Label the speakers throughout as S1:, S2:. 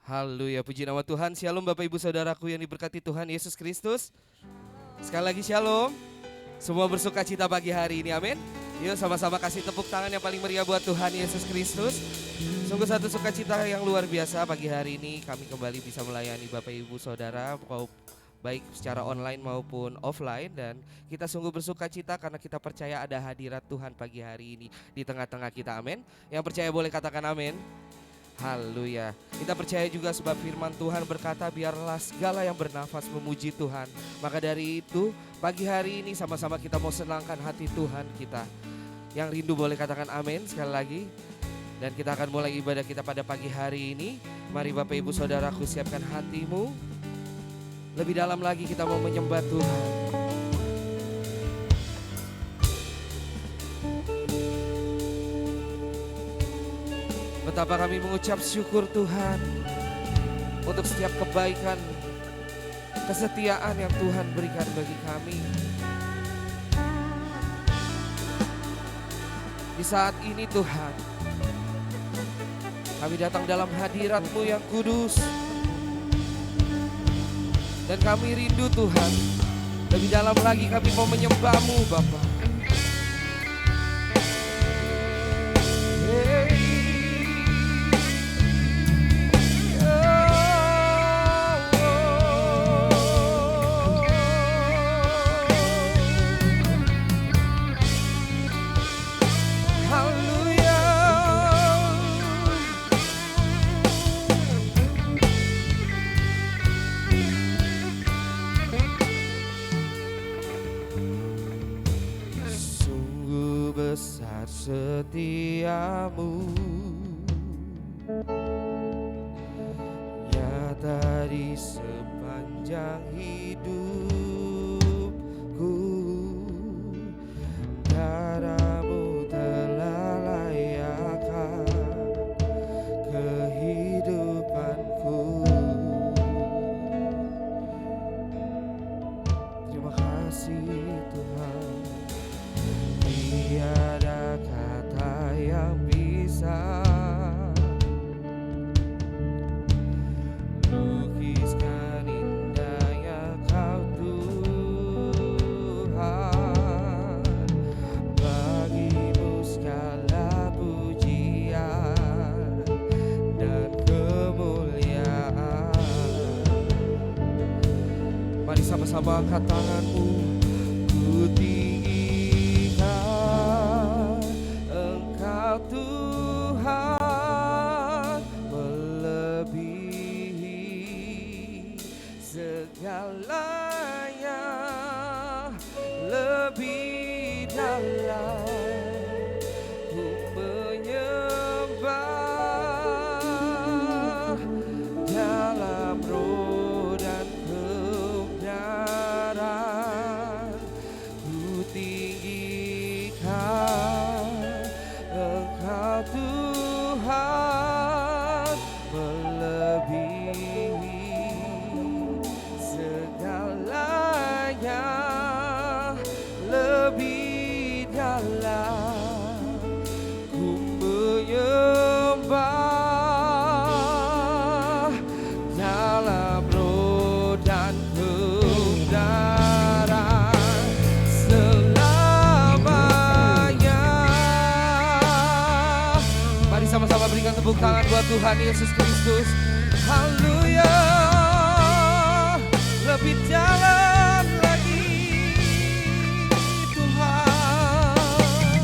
S1: Haleluya, puji nama Tuhan. Shalom Bapak Ibu Saudaraku yang diberkati Tuhan Yesus Kristus. Sekali lagi shalom. Semua bersuka cita pagi hari ini, amin. Yuk sama-sama kasih tepuk tangan yang paling meriah buat Tuhan Yesus Kristus. Sungguh satu sukacita yang luar biasa pagi hari ini kami kembali bisa melayani Bapak Ibu Saudara, baik secara online maupun offline. Dan kita sungguh bersuka cita karena kita percaya ada hadirat Tuhan pagi hari ini di tengah-tengah kita, amin. Yang percaya boleh katakan amin. Haleluya. Kita percaya juga sebab firman Tuhan berkata biarlah segala yang bernafas memuji Tuhan. Maka dari itu pagi hari ini sama-sama kita mau senangkan hati Tuhan kita. Yang rindu boleh katakan amin sekali lagi. Dan kita akan mulai ibadah kita pada pagi hari ini. Mari Bapak Ibu Saudaraku siapkan hatimu. Lebih dalam lagi kita mau menyembah Tuhan. Betapa kami mengucap syukur Tuhan untuk setiap kebaikan, kesetiaan yang Tuhan berikan bagi kami. Di saat ini Tuhan, kami datang dalam hadirat-Mu yang kudus. Dan kami rindu Tuhan, lebih dalam lagi kami mau menyembah-Mu Bapa. Besar setiamu, nyata di sepanjang hidupku. Darah-Mu telah layakkan kehidupanku. Terima kasih Tuhan. Tiada kata yang bisa lukiskan indahnya Kau Tuhan. Bagi-Mu segala pujian dan kemuliaan. Mari sama-sama angkat tangan-Mu. Ku Tuhan melebihi segalanya, lebih dalam ku menyembah dalam roh dan kebenaran. Ku tinggikan Engkau Tuhan melebihi segalanya, lebih dalam ku menyembah dalam roh dan kebenaran selamanya. Mari sama-sama berikan tepuk tangan buat Tuhan Yesus Kristus. Haleluya. Lebih dalam lagi Tuhan.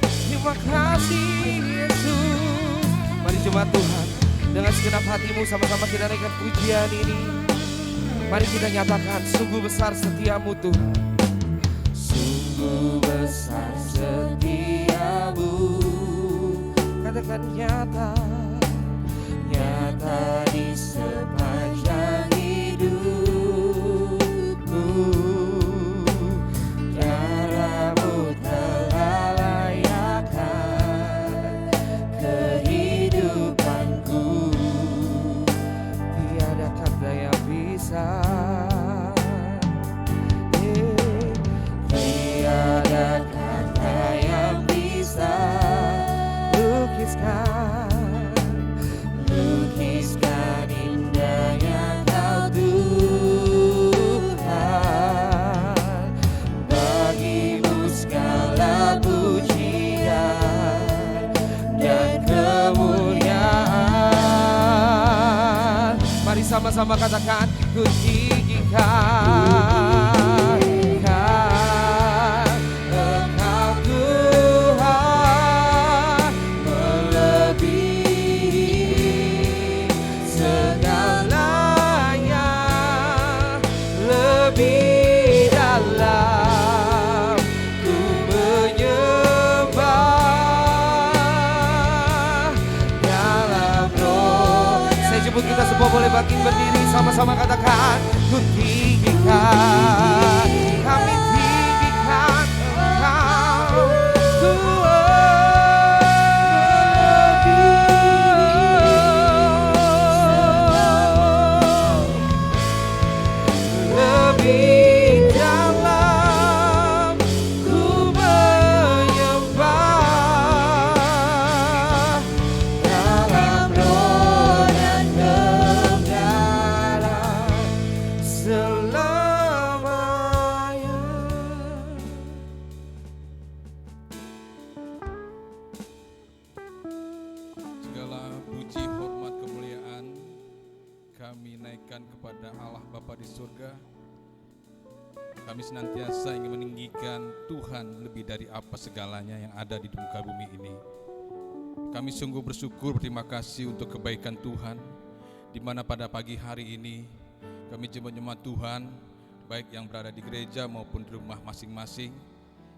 S1: Terima kasih Yesus. Mari jemaat Tuhan, dengan segenap hatimu sama-sama kita naikkan pujian ini. Mari kita nyatakan sungguh besar setiamu Tuhan. Sungguh besar setiamu. Katakan nyata, nyata di sepanjang hidupku. Darah-Mu telah layakkan kehidupanku. Tiada kata yang bisa, tiada kata yang bisa lukiskan sama-sama katakan, ku tinggikan Engkau Tuhan, melebihi segalanya, lebih dalam ku menyembah dalam roh. Saya jemput kita semua boleh bangkit berdiri sama-sama katakan, ku tinggikan, kami tinggikan Engkau Tuhan, lebih dalam ku menyembah dalam roh dan kebenaran selamanya.
S2: Segala puji, hormat, kemuliaan kami naikkan kepada Allah Bapa di surga. Kami senantiasa ingin meninggikan Tuhan lebih dari apa segalanya yang ada di muka bumi ini. Kami sungguh bersyukur, berterima kasih untuk kebaikan Tuhan, di mana pada pagi hari ini kami jemaat Tuhan, baik yang berada di gereja maupun di rumah masing-masing,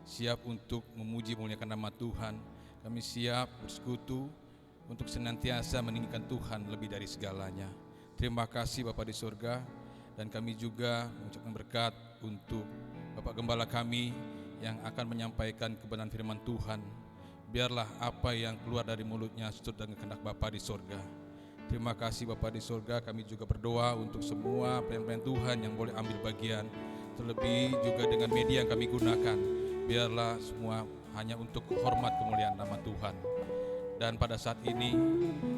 S2: siap untuk memuji memuliakan nama Tuhan. Kami siap bersekutu untuk senantiasa meninggikan Tuhan lebih dari segalanya. Terima kasih Bapa di surga, dan kami juga mengucapkan berkat untuk Bapak Gembala kami yang akan menyampaikan kebenaran firman Tuhan. Biarlah apa yang keluar dari mulutnya seturut dengan kehendak Bapa di surga. Terima kasih Bapa di surga. Kami juga berdoa untuk semua pelayan-pelayan Tuhan yang boleh ambil bagian, terlebih juga dengan media yang kami gunakan. Biarlah semua hanya untuk hormat kemuliaan nama Tuhan. Dan pada saat ini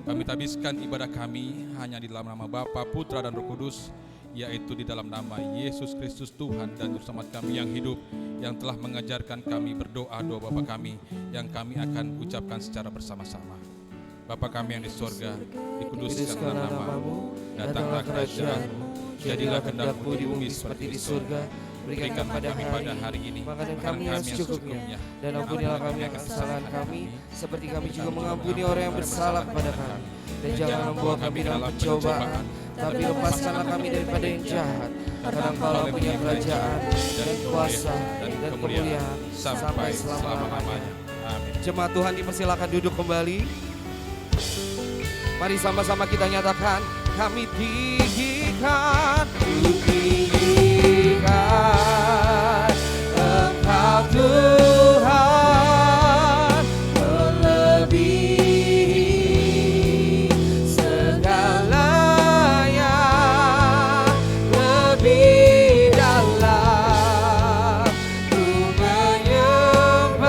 S2: kami tabiskan ibadah kami hanya di dalam nama Bapa, Putra dan Roh Kudus, yaitu di dalam nama Yesus Kristus Tuhan dan Juru Selamat kami yang hidup, yang telah mengajarkan kami berdoa doa Bapa kami yang kami akan ucapkan secara bersama-sama. Bapa kami yang di surga, dikuduskanlah nama-Mu, datanglah kerajaan-Mu, jadilah kehendak-Mu di bumi seperti di surga. Berikan pada kami pada hari ini
S1: makanan kami yang secukupnya, dan ampunilah kami akan kesalahan kami, seperti kami juga mengampuni orang yang bersalah kepada kami. Dan jangan membawa kami dalam pencobaan, tapi lepaskanlah kami daripada yang jahat. Karena Engkau punya kerajaan dan kuasa dan kemuliaan sampai selama-lamanya.
S2: Amin.
S1: Jemaat Tuhan dipersilakan duduk kembali. Mari sama-sama kita nyatakan, kami tinggikan, ku tinggikan Engkau Tuhan, melebihi segalanya, lebih dalam ku menyembah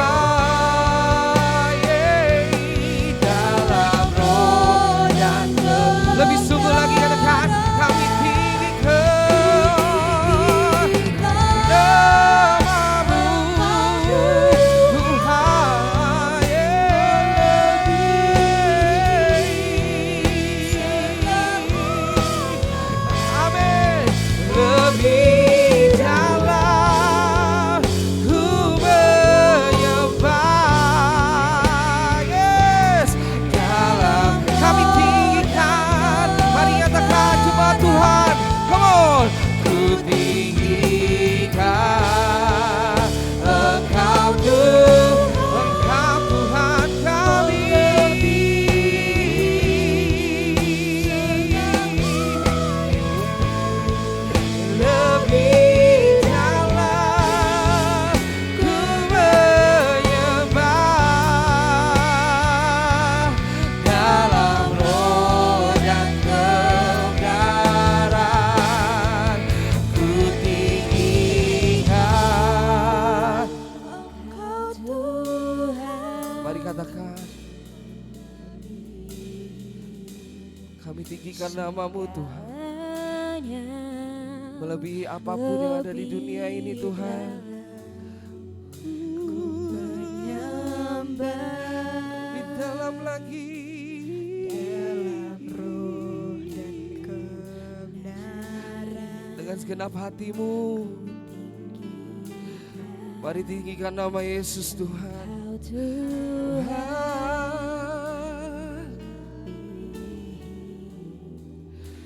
S1: dalam roh dan lebih sungguh lagi katakan, kami tinggikan namamu Tuhan, amin. Lebih dalam ku menyembah, yes, dalam kami tinggikan. Mari nyatakan jemaat Tuhan, come on. Ku tinggikan Engkau Tuhan kami, lebih dalam ku menyembah dalam roh dan kebenaran, ku tinggikan Engkau Tuhan. Mari katakan, kami tinggikan namamu Tuhan, melebihi apapun yang ada di dunia ini Tuhan. Lebih dalam lagi, dalam roh dan kebenaran. dengan segenap hatimu. Mari tinggikan nama Yesus Tuhan. Tuhan,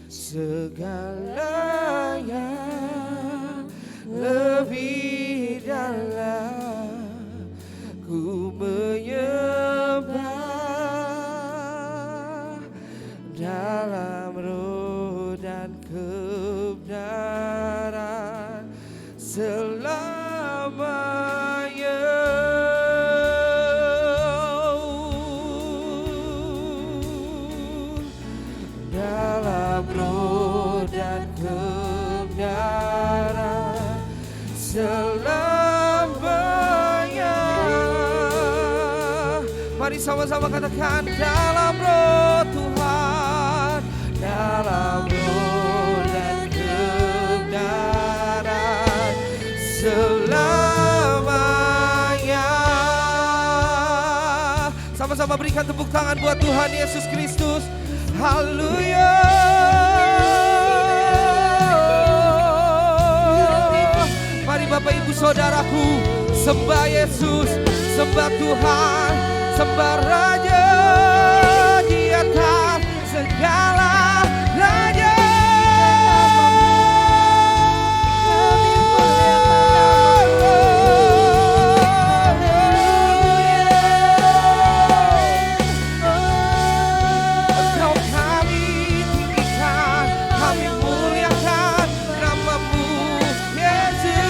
S1: segala yang lebih dalam ku menyembah dalam roh dan kebenaran selamanya. Dalam roh dan kebenaran selamanya. Mari sama-sama katakan dalam roh Tuhan, dalam roh dan kebenaran selamanya. Sama-sama berikan tepuk tangan buat Tuhan Yesus Kristus. Haleluya. Mari Bapak Ibu Saudaraku, sembah Yesus, sembah Tuhan, sembah Raja di atas segala raja. Engkau kami tinggikan, kami muliakan namamu Yesus.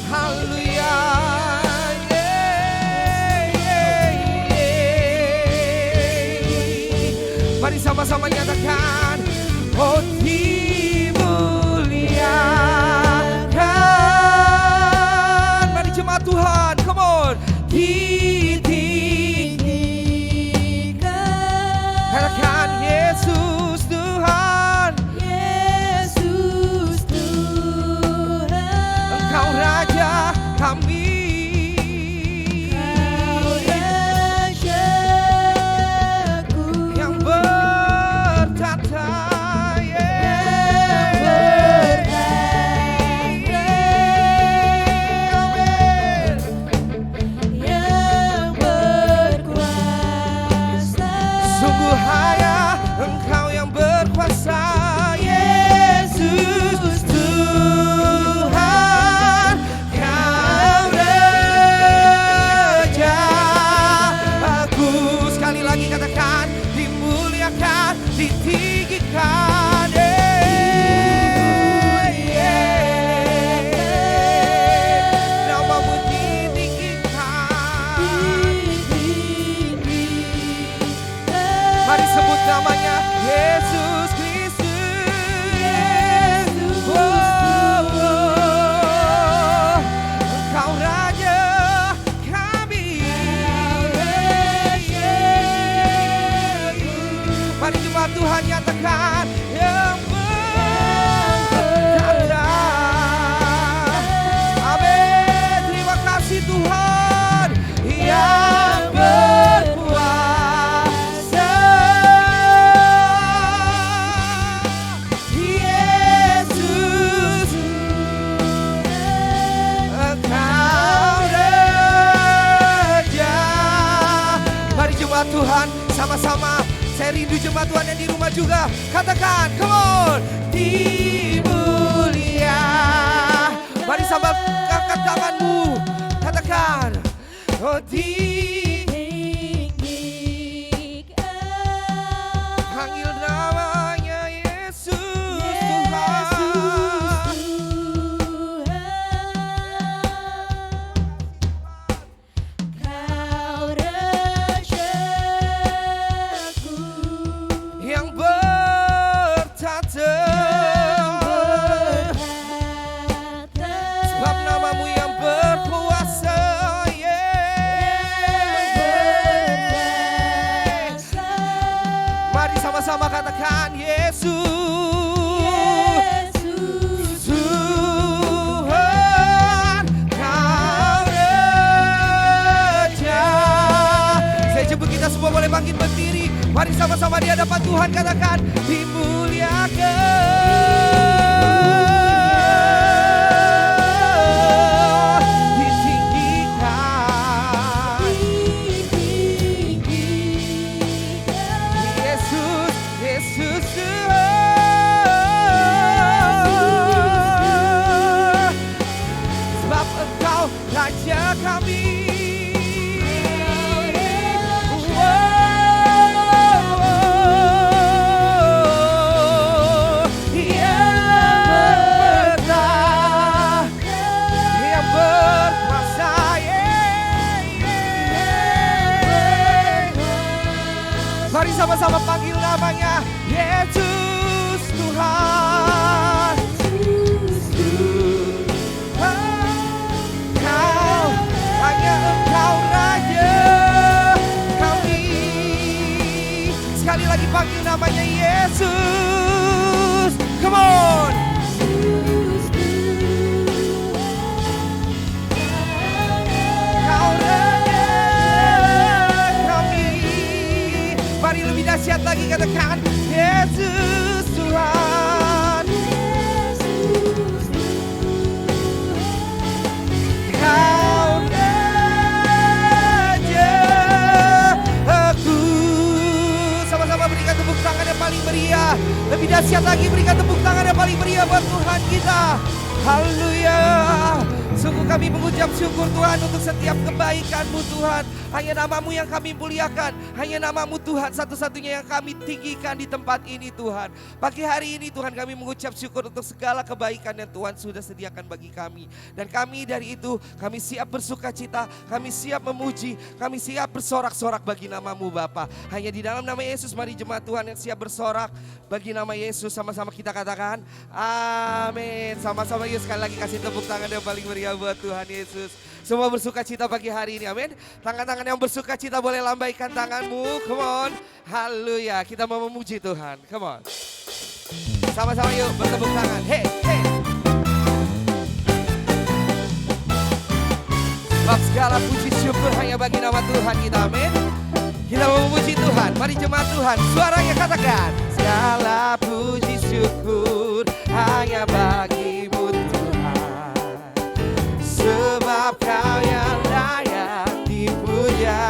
S1: Haleluya. Mari sama-sama nyatakan, oh dimuliakan. Mari jemaat Tuhan, come on. Ditinggikan. Katakan Yesus Tuhan.
S3: Yesus Tuhan,
S1: Engkau Raja kami.
S3: Kau Rajaku
S1: Yang bertata,
S3: yang bertata, yang berkuasa.
S1: sungguh hanya Engkau yang berkuasa. Yesus Tuhan, Kau Raja aku. Sekali lagi katakan, dimuliakan, ditinggikan. Namamu ditinggikan. Mari sebut namanya Yesus Kristus. Oh, oh, Engkau Raja kami. Mari jemaat Tuhan nyatakan yang bertanda. Amin. Terima kasih Tuhan yang berkuasa. Yesus, Engkau Raja. Mari jemaat Tuhan sama-sama. Saya rindu jemaat Tuhan yang di rumah juga. Katakan, come on. Dimulia. Mari sambil angkat tanganmu. Katakan, oh panggil namanya Yesus Tuhan.
S3: Kau Rajaku
S1: Yang bertata Mari sama-sama di hadapan Tuhan katakan dimuliakan, ditinggikan. Yesus, Yesus Tuhan, sebab Engkau Raja kami. Mari sama-sama panggil namanya Yesus Tuhan. Engkau, hanya Engkau Raja kami. Sekali lagi panggil namanya Yesus. Come on. Engkau Raja kami. Mari lebih dahsyat lagi katakan Yesus Tuhan. Kau Raja aku. Sama-sama berikan tepuk tangan yang paling meriah. Lebih dahsyat lagi berikan tepuk tangan yang paling meriah buat Tuhan kita. Haleluya. Sungguh kami mengucap syukur Tuhan untuk setiap kebaikan-Mu Tuhan. Hanya nama-Mu yang kami muliakan. Hanya nama-Mu Tuhan satu-satunya yang kami tinggikan di tempat ini Tuhan. Pagi hari ini Tuhan kami mengucap syukur untuk segala kebaikan yang Tuhan sudah sediakan bagi kami. Dan kami dari itu kami siap bersuka cita. Kami siap memuji. Kami siap bersorak-sorak bagi nama-Mu Bapa. Hanya di dalam nama Yesus mari jemaat Tuhan yang siap bersorak bagi nama Yesus. Sama-sama kita katakan amin. Sama-sama yuk sekali lagi kasih tepuk tangan yang paling meriah buat Tuhan Yesus. Semua bersuka cita pagi hari ini, amin. Tangan-tangan yang bersuka cita boleh lambaikan tanganmu, come on. Haleluya, kita mau memuji Tuhan, come on. Sama-sama yuk bertepuk tangan, hey, hey. Sebab segala puji syukur hanya bagi nama Tuhan kita, amin. Kita mau memuji Tuhan, mari jemaat Tuhan, suaranya katakan. Segala puji syukur hanya bagi-Mu Tuhan. Sebab Kau yang layak dipuja.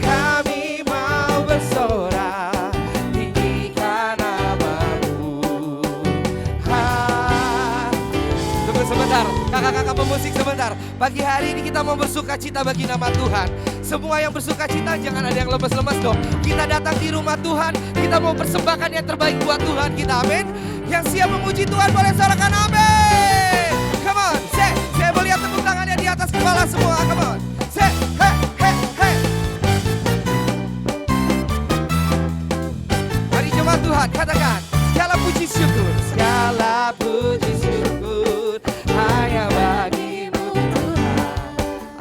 S1: Kami mau bersorak tinggikan nama-Mu. Tunggu sebentar, kakak-kakak pemusik sebentar. Pagi hari ini kita mau bersuka cita bagi nama Tuhan. Semua yang bersuka cita jangan ada yang lemas-lemas dong. Kita datang di rumah Tuhan, kita mau persembahkan yang terbaik buat Tuhan kita, amin. Yang siap memuji Tuhan boleh sorakan amin. Come on, saya mau lihat tepuk tangannya di atas kepala semua, come on. Hey, hey, hey. Mari jemaat Tuhan katakan, segala puji syukur, segala puji syukur hanya bagi-Mu Tuhan.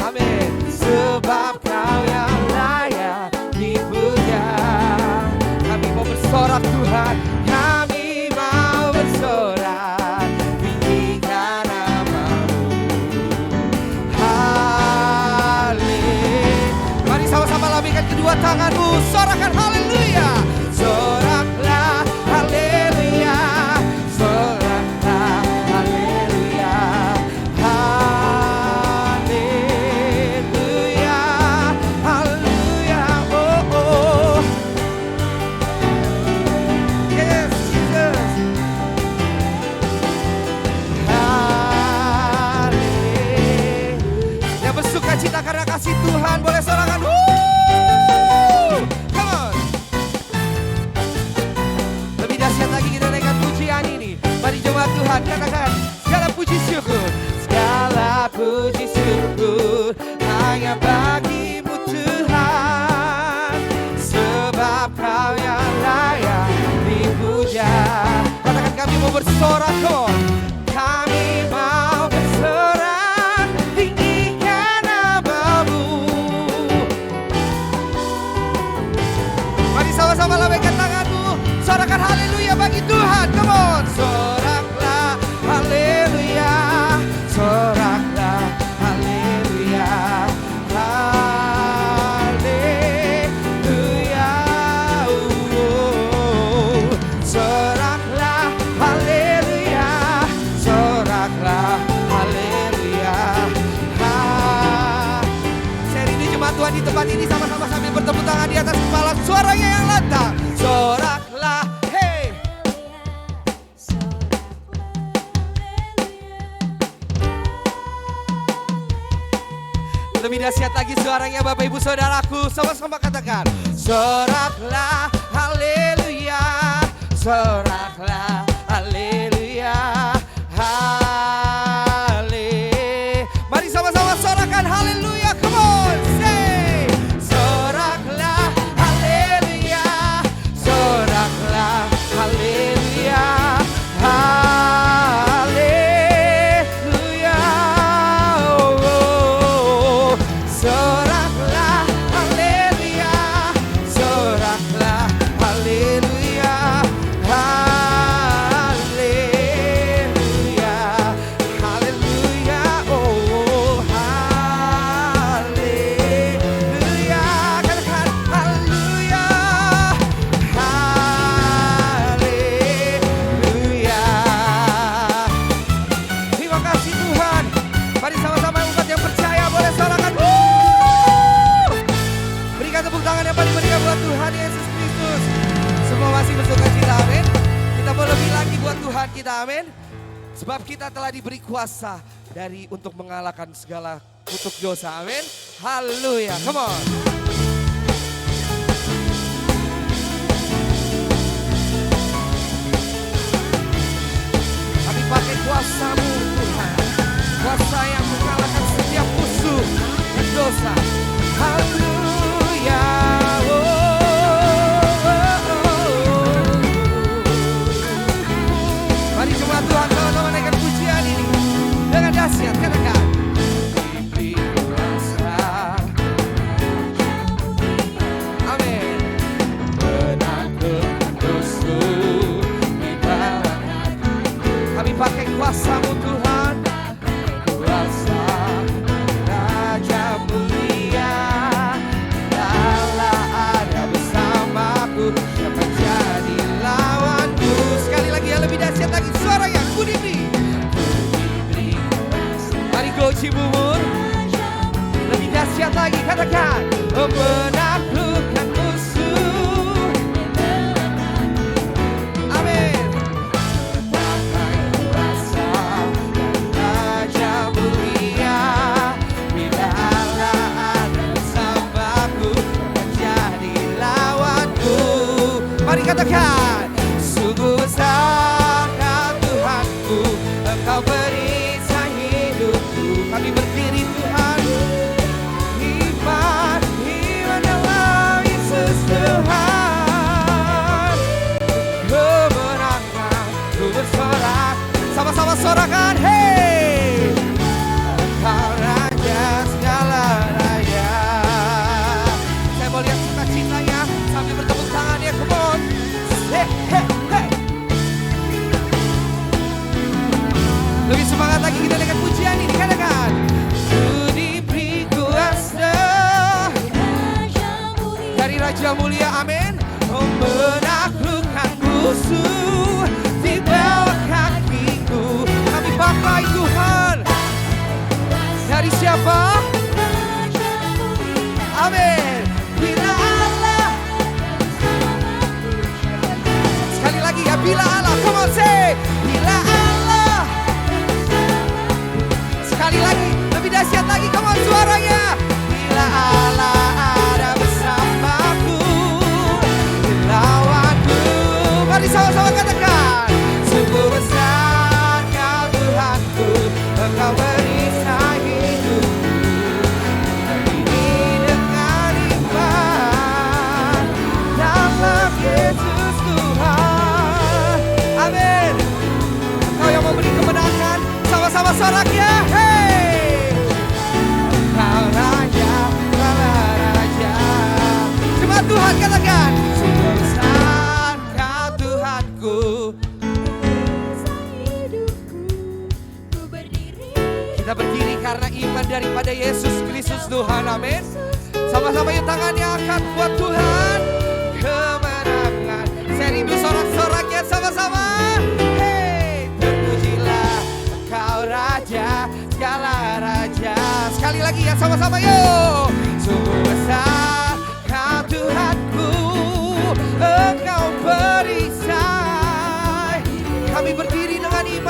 S1: Amin. Sebab Kau yang layak dipuja. Kami mau bersorak Tuhan, kami mau bersorak tinggikan nama-Mu. Haleluya. Mari sama-sama lambaikan kedua tanganmu, sorakan haleluya. Soraklah haleluya. Soraklah haleluya. Haleluya. Haleluya. Oh oh. Yes, Jesus. Haleluya. Yang bersuka cita karena kasih Tuhan boleh sorakan. Come on. Lebih dahsyat lagi kita naikkan pujian ini. Mari jemaat Tuhan katakan segala puji syukur, segala puji syukur hanya bagi-Mu Tuhan. Sebab Kau yang layak dipuja. Katakan kami mau bersorak, come on. Kami mau bersorak tinggikan nama-Mu. Mari sama-sama lambaikan tanganmu, sorakan haleluya bagi Tuhan, come on. Soraklah haleluya, soraklah haleluya, haleluya. atas kepala, suaranya yang lantang. Soraklah, hey. Lebih dahsyat lagi suaranya Bapak Ibu Saudaraku, sama-sama katakan. Soraklah, haleluya. Soraklah, haleluya. Mari sama-sama sorakan haleluya. Come on, say. Soraklah, haleluya. Soraklah, haleluya. Haleluya. Oh, soraklah, haleluya. Soraklah, haleluya. Haleluya. Haleluya. Oh, haleluya. Katakan haleluya. Haleluya. Terima kasih Tuhan. Mari sama-sama umat yang percaya boleh sorakan. Berikan tepuk tangan yang paling meriah buat Tuhan Yesus Kristus. Semua masih bersuka cita, amin. Kita mau lebih lagi buat Tuhan kita, amin. Sebab kita telah diberi kuasa untuk mengalahkan segala kutuk dosa, amin. Haleluya, come on. Kami pakai kuasa-Mu Tuhan, kuasa yang mengalahkan setiap musuh dan dosa. Haleluya. Oh, oh, oh. Mari jemaat Tuhan sama-sama naikkan pujian ini dengan dahsyat, katakan. Diberi kuasa. Amin. Menaklukkan musuh di bawah. Kami pakai kuasa-Mu Tuhan, kuasa Raja mulia. Allah ada bersamaku, siapa jadi lawanku. Sekali lagi yang lebih dahsyat lagi suaranya, ku diberi kuasa. Mari go Cibubur, lebih dahsyat lagi, katakan. Menaklukkan musuh. Amin. Pakai kuasa Raja mulia. Bila Allah ada bersamaku, menjadi lawanku. Mari katakan. Sungguh besar Kau Tuhanku, Engkau perisai hidupku. Kami berdiri Tuhan. Iman dalam Yesus Tuhan. Kemenangan ku bersorak. Sama-sama sorakan, hey. Engkau Raja segala raya. Saya mau lihat sukacitanya sambil bertepuk tangan ya, come on. Hey, hey, hey. Lebih semangat lagi kita dengan pujian ini, katakan. Ku diberi kuasa dari Raja Mulia, amin. Menaklukkan musuh di bawah kakiku. Kami pakai Tuhan. Dari siapa? Amin. Bila Allah. Sekali lagi ya, bila Allah. Come on say. Bila Allah. Sekali lagi, lebih dahsyat lagi, come on suaranya. Bila Allah ada bersamaku, lawanku. Mari sama-sama katakan. Sungguh besar Kau Tuhanku, Engkau perisai hidupku. Ini dengan iman dalam Yesus Tuhan. Amin. Engkau yang memberi kemenangan, sama-sama soraknya. Hey. Engkau Raja, Raja. Jemaat Tuhan katakan. Sungguh besar Kau Tuhanku. Kita berdiri karena iman daripada Yesus Kristus Tuhan, amin. Sama-sama yuk tangannya angkat buat Tuhan. Kemenangan. Saya rindu sorak-soraknya sama-sama. Hey, terpujilah Engkau Raja, segala raja. Sekali lagi ya sama-sama yuk. Sungguh besar Kau Tuhan.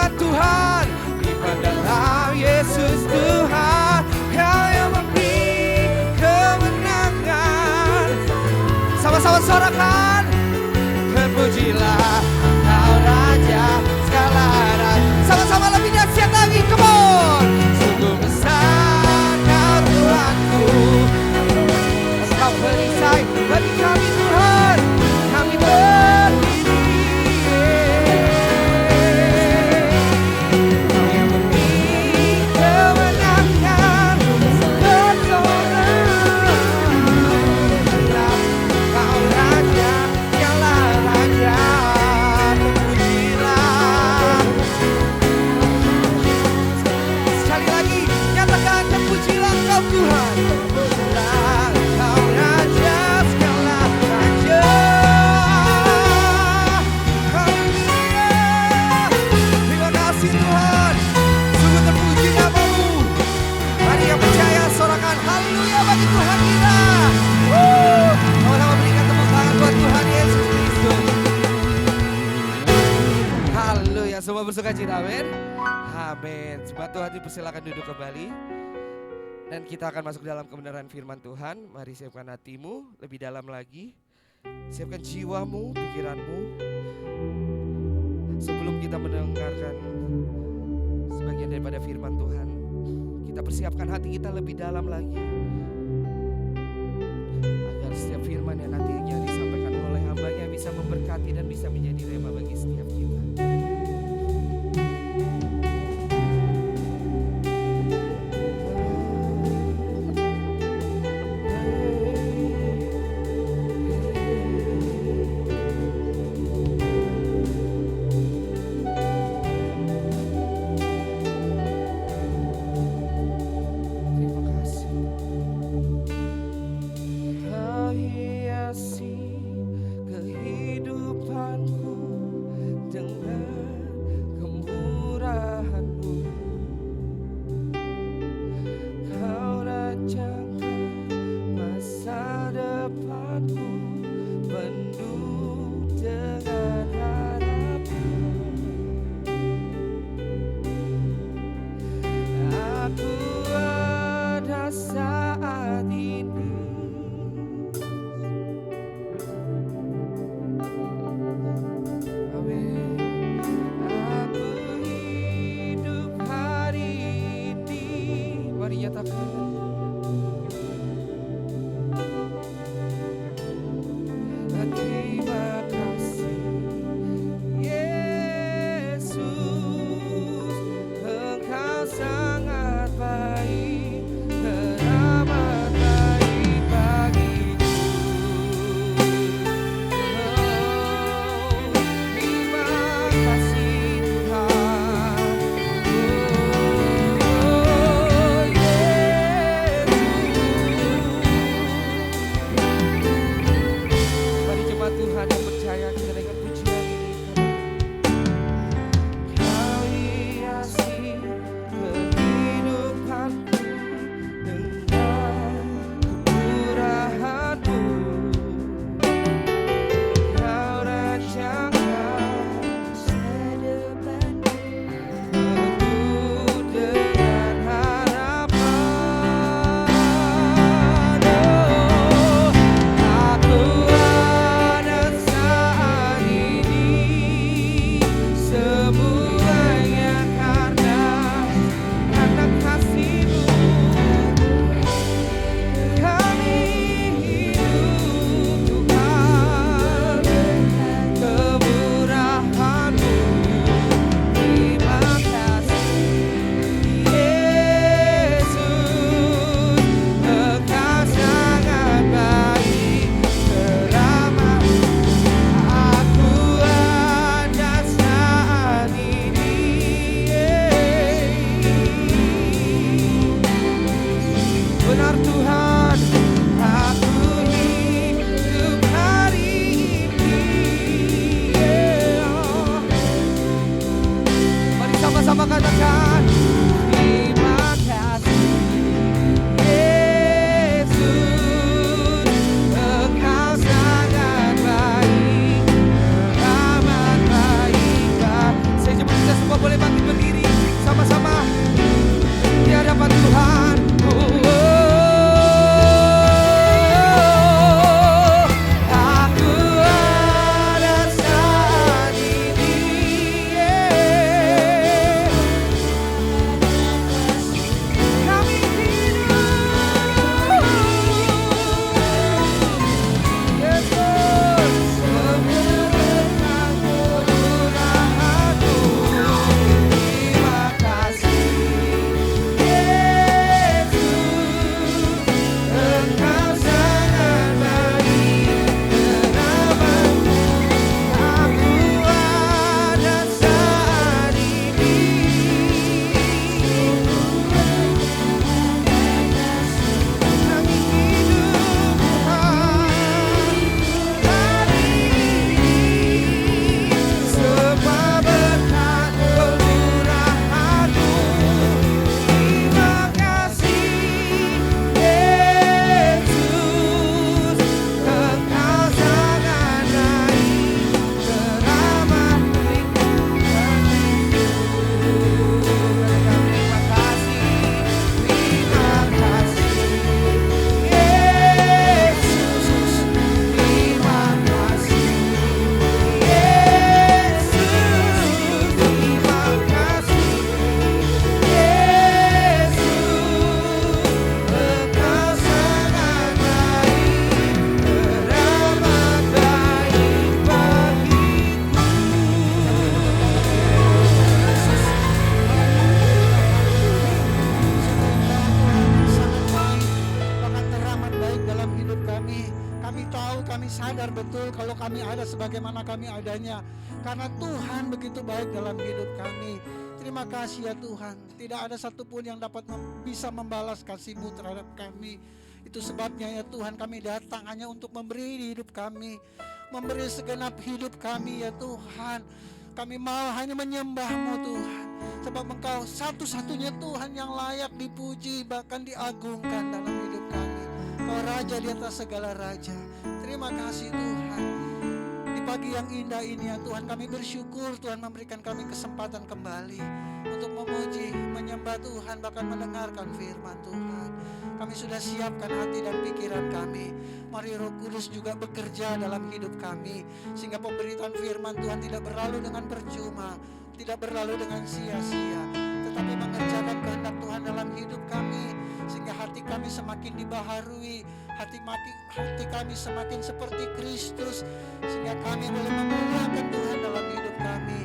S1: firman Tuhan. Iman dalam Yesus Tuhan, Kau yang memberi kemenangan. Sama-sama sorakan. Terpujilah Kau Raja segala raja. Sama-sama lebih dahsyat lagi, come on. Sungguh besar Kau Tuhanku, Kau perisai bagi kami Tuhan. Kami berdiri, Kau yang memberi kemenangan. Bersorak Kau Raja segala raja. Terpujilah. Sekali lagi nyatakan, terpujilah Kau Tuhan. Terpujilah Kau Raja segala raja. Haleluya. Terima kasih Tuhan. Sungguh terpuji nama-Mu. Mari yang percaya sorakan haleluya bagi Tuhan kita. Sama-sama berikan tepuk tangan buat Tuhan Yesus Kristus. Haleluya, semua bersuka cita, amin. Amin. Jemaat Tuhan dipersilakan duduk kembali. Dan kita akan masuk dalam kebenaran firman Tuhan. Mari siapkan hatimu lebih dalam lagi. Siapkan jiwamu, pikiranmu. Sebelum kita mendengarkan sebagian daripada firman Tuhan, kita persiapkan hati kita lebih dalam lagi. Agar setiap firman yang nantinya disampaikan oleh hambanya bisa memberkati dan bisa menjadi rema bagi setiap kita. Terima kasih. Kau hiasi kehidupanku dengan kemurahan-Mu. Kau rancangkan masa depanku penuh dengan harapan. Aku ada saat ini. Amin. Aku hidup hari ini. Mari nyatakan. Terima kasih Yesus, Engkau sangat baik, teramat baik bagiku. Terima kasih Tuhan. Mari jemaat Tuhan yang percaya kita dengan pujian ini. Kau hiasi kehidupanku dengan kemurahan-Mu. Kau rancangkan masa depanku penuh dengan harapan. Aku ada saat ini, semuanya karena kasih-Mu. Kami hidup Tuhan, kemurahan-Mu. Terima kasih Yesus, Engkau sangat baik, teramat. Aku ada saat ini. Benar Tuhan, aku hidup hari ini. Mari sama-sama katakan, terima kasih Yesus, Engkau sangat baik, teramat baik. Saya jemput kita semua boleh bangkit berdiri sama-sama di hadapan Tuhan. Aku ada saat ini, kami hidup, Yesus, menyerahkan kekurahanku. Terima kasih, Yesus, Engkau sangat baik, teramaku. Aku ada saat ini, kami hidup hari ini, semua berkat kemurahan-Mu. Terima kasih, Yesus, Engkau sangat baik, teramah berikan terima kasih, terima kasih, Yesus, terima kasih, Yesus, terima kasih, Yesus, Engkau sangat baik, teramat baik bagiku.
S4: Sangat baik, bahkan teramat baik dalam hidup kami. Kami tahu, kami sadar betul kalau kami ada sebagaimana kami adanya, karena Tuhan begitu baik dalam hidup kami. Terima kasih ya Tuhan. Tidak ada satupun yang dapat bisa membalas kasih-Mu terhadap kami. Itu sebabnya ya Tuhan, kami datang hanya untuk memberi di hidup kami, memberi segenap hidup kami ya Tuhan. Kami mau hanya menyembah-Mu Tuhan, sebab Engkau satu-satunya Tuhan yang layak dipuji, bahkan diagungkan dalam hidup kami. Kau Raja di atas segala raja. Terima kasih Tuhan. Di pagi yang indah ini ya Tuhan, kami bersyukur Tuhan memberikan kami kesempatan kembali untuk memuji, menyembah Tuhan, bahkan mendengarkan firman Tuhan. Kami sudah siapkan hati dan pikiran kami. Mari Roh Kudus juga bekerja dalam hidup kami, sehingga pemberitaan firman Tuhan tidak berlalu dengan percuma, tidak berlalu dengan sia-sia, tetapi mengerjakan kehendak Tuhan dalam hidup kami, sehingga hati kami semakin dibaharui, hati kami semakin seperti Kristus, sehingga kami boleh memuliakan Tuhan dalam hidup kami.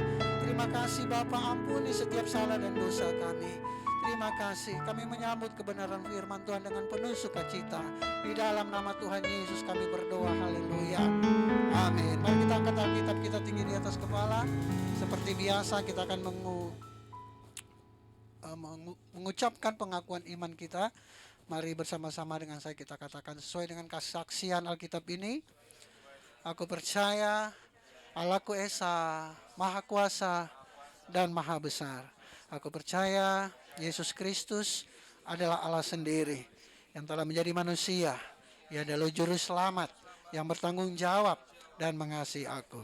S4: Terima kasih Bapa, ampuni setiap salah dan dosa kami. Terima kasih, kami menyambut kebenaran firman Tuhan dengan penuh sukacita. Di dalam nama Tuhan Yesus kami berdoa, haleluya, amin. Mari kita angkat Alkitab kita tinggi di atas kepala. Seperti biasa kita akan mengucapkan pengakuan iman kita. Mari bersama-sama dengan saya kita katakan sesuai dengan kesaksian Alkitab ini. Aku percaya Allahku Esa, Maha Kuasa dan Maha Besar. Aku percaya Yesus Kristus adalah Allah sendiri yang telah menjadi manusia. Ia adalah juru selamat yang bertanggung jawab dan mengasihi aku.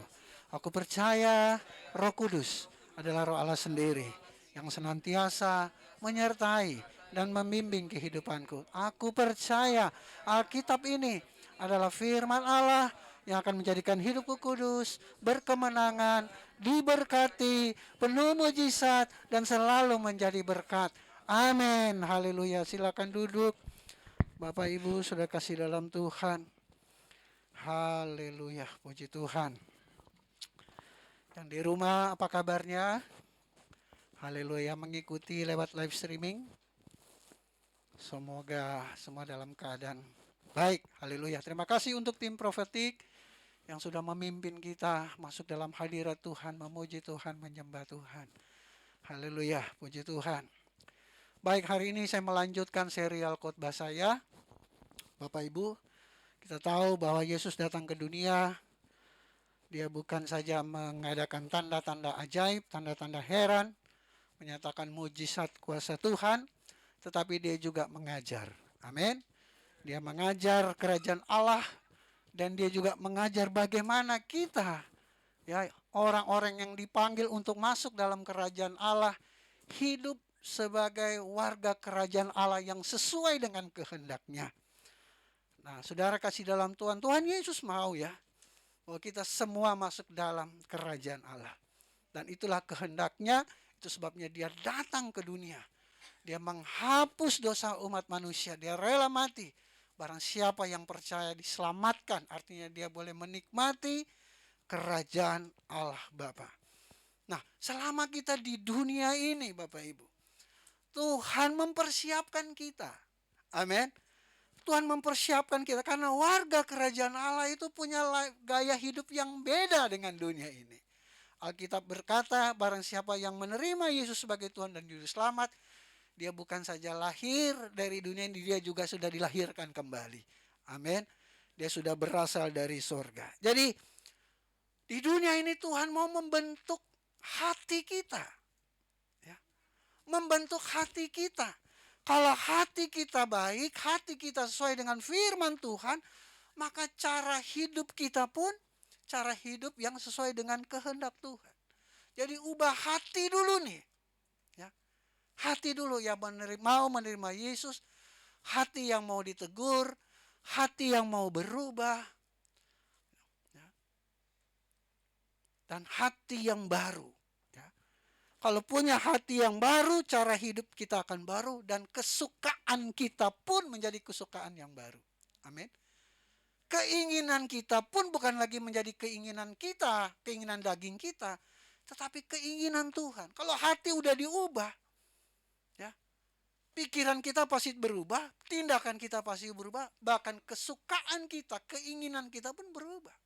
S4: Aku percaya Roh Kudus adalah Roh Allah sendiri yang senantiasa menyertai dan membimbing kehidupanku. Aku percaya Alkitab ini adalah firman Allah yang akan menjadikan hidupku kudus, berkemenangan, diberkati, penuh mujizat, dan selalu menjadi berkat. Amin. Haleluya. Silakan duduk. Bapak Ibu sudah kasih dalam Tuhan. Haleluya. Puji Tuhan. Yang di rumah apa kabarnya? Haleluya. Mengikuti lewat live streaming. Semoga semua dalam keadaan baik. Haleluya. Terima kasih untuk tim profetik yang sudah memimpin kita masuk dalam hadirat Tuhan, memuji Tuhan, menyembah Tuhan. Haleluya, puji Tuhan. Baik, hari ini saya melanjutkan serial khotbah saya. Bapak Ibu, kita tahu bahwa Yesus datang ke dunia. Dia bukan saja mengadakan tanda-tanda ajaib, tanda-tanda heran, menyatakan mujizat kuasa Tuhan, tetapi dia juga mengajar. Amin. Dia mengajar kerajaan Allah. Dan dia juga mengajar bagaimana kita, ya, orang-orang yang dipanggil untuk masuk dalam kerajaan Allah hidup sebagai warga kerajaan Allah yang sesuai dengan kehendaknya. Nah, saudara kasih dalam Tuhan, Tuhan Yesus mau ya, bahwa kita semua masuk dalam kerajaan Allah. Dan itulah kehendaknya, itu sebabnya dia datang ke dunia. Dia menghapus dosa umat manusia, dia rela mati. Barang siapa yang percaya diselamatkan, artinya dia boleh menikmati kerajaan Allah Bapa. Nah, selama kita di dunia ini Bapak Ibu, Tuhan mempersiapkan kita. Amin. Tuhan mempersiapkan kita karena warga kerajaan Allah itu punya gaya hidup yang beda dengan dunia ini. Alkitab berkata, barang siapa yang menerima Yesus sebagai Tuhan dan Juru Selamat, dia bukan saja lahir dari dunia ini, dia juga sudah dilahirkan kembali. Amin. Dia sudah berasal dari sorga. Jadi di dunia ini Tuhan mau membentuk hati kita. Ya. Membentuk hati kita. Kalau hati kita baik, hati kita sesuai dengan firman Tuhan, maka cara hidup kita pun cara hidup yang sesuai dengan kehendak Tuhan. Jadi ubah hati dulu nih. Ya. Hati dulu yang mau menerima Yesus, hati yang mau ditegur, hati yang mau berubah, ya. Dan hati yang baru. Kalau punya hati yang baru, cara hidup kita akan baru dan kesukaan kita pun menjadi kesukaan yang baru. Amin. Keinginan kita pun bukan lagi menjadi keinginan kita, keinginan daging kita, tetapi keinginan Tuhan. Kalau hati udah diubah, ya, pikiran kita pasti berubah, tindakan kita pasti berubah, bahkan kesukaan kita, keinginan kita pun berubah.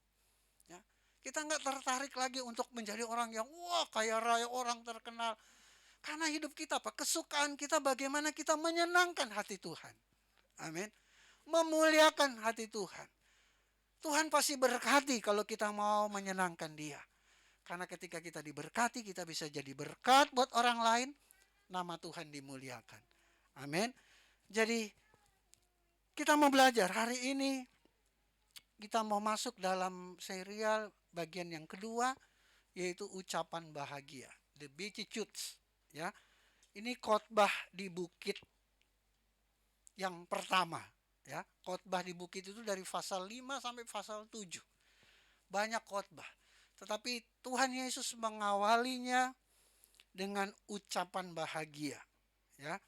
S4: Kita nggak tertarik lagi untuk menjadi orang yang wah kaya raya, orang terkenal. Karena hidup kita apa? Kesukaan kita bagaimana kita menyenangkan hati Tuhan. Amin. Memuliakan hati Tuhan. Tuhan pasti berkati kalau kita mau menyenangkan Dia. Karena ketika kita diberkati, kita bisa jadi berkat buat orang lain. Nama Tuhan dimuliakan. Amin. Jadi kita mau belajar hari ini. Kita mau masuk dalam serial bagian yang kedua, yaitu ucapan bahagia, the Beatitudes. Ya, ini khotbah di bukit yang pertama. Ya, khotbah di bukit itu dari pasal 5 sampai pasal 7. Banyak khotbah. Tetapi Tuhan Yesus mengawalinya dengan ucapan bahagia. Ya,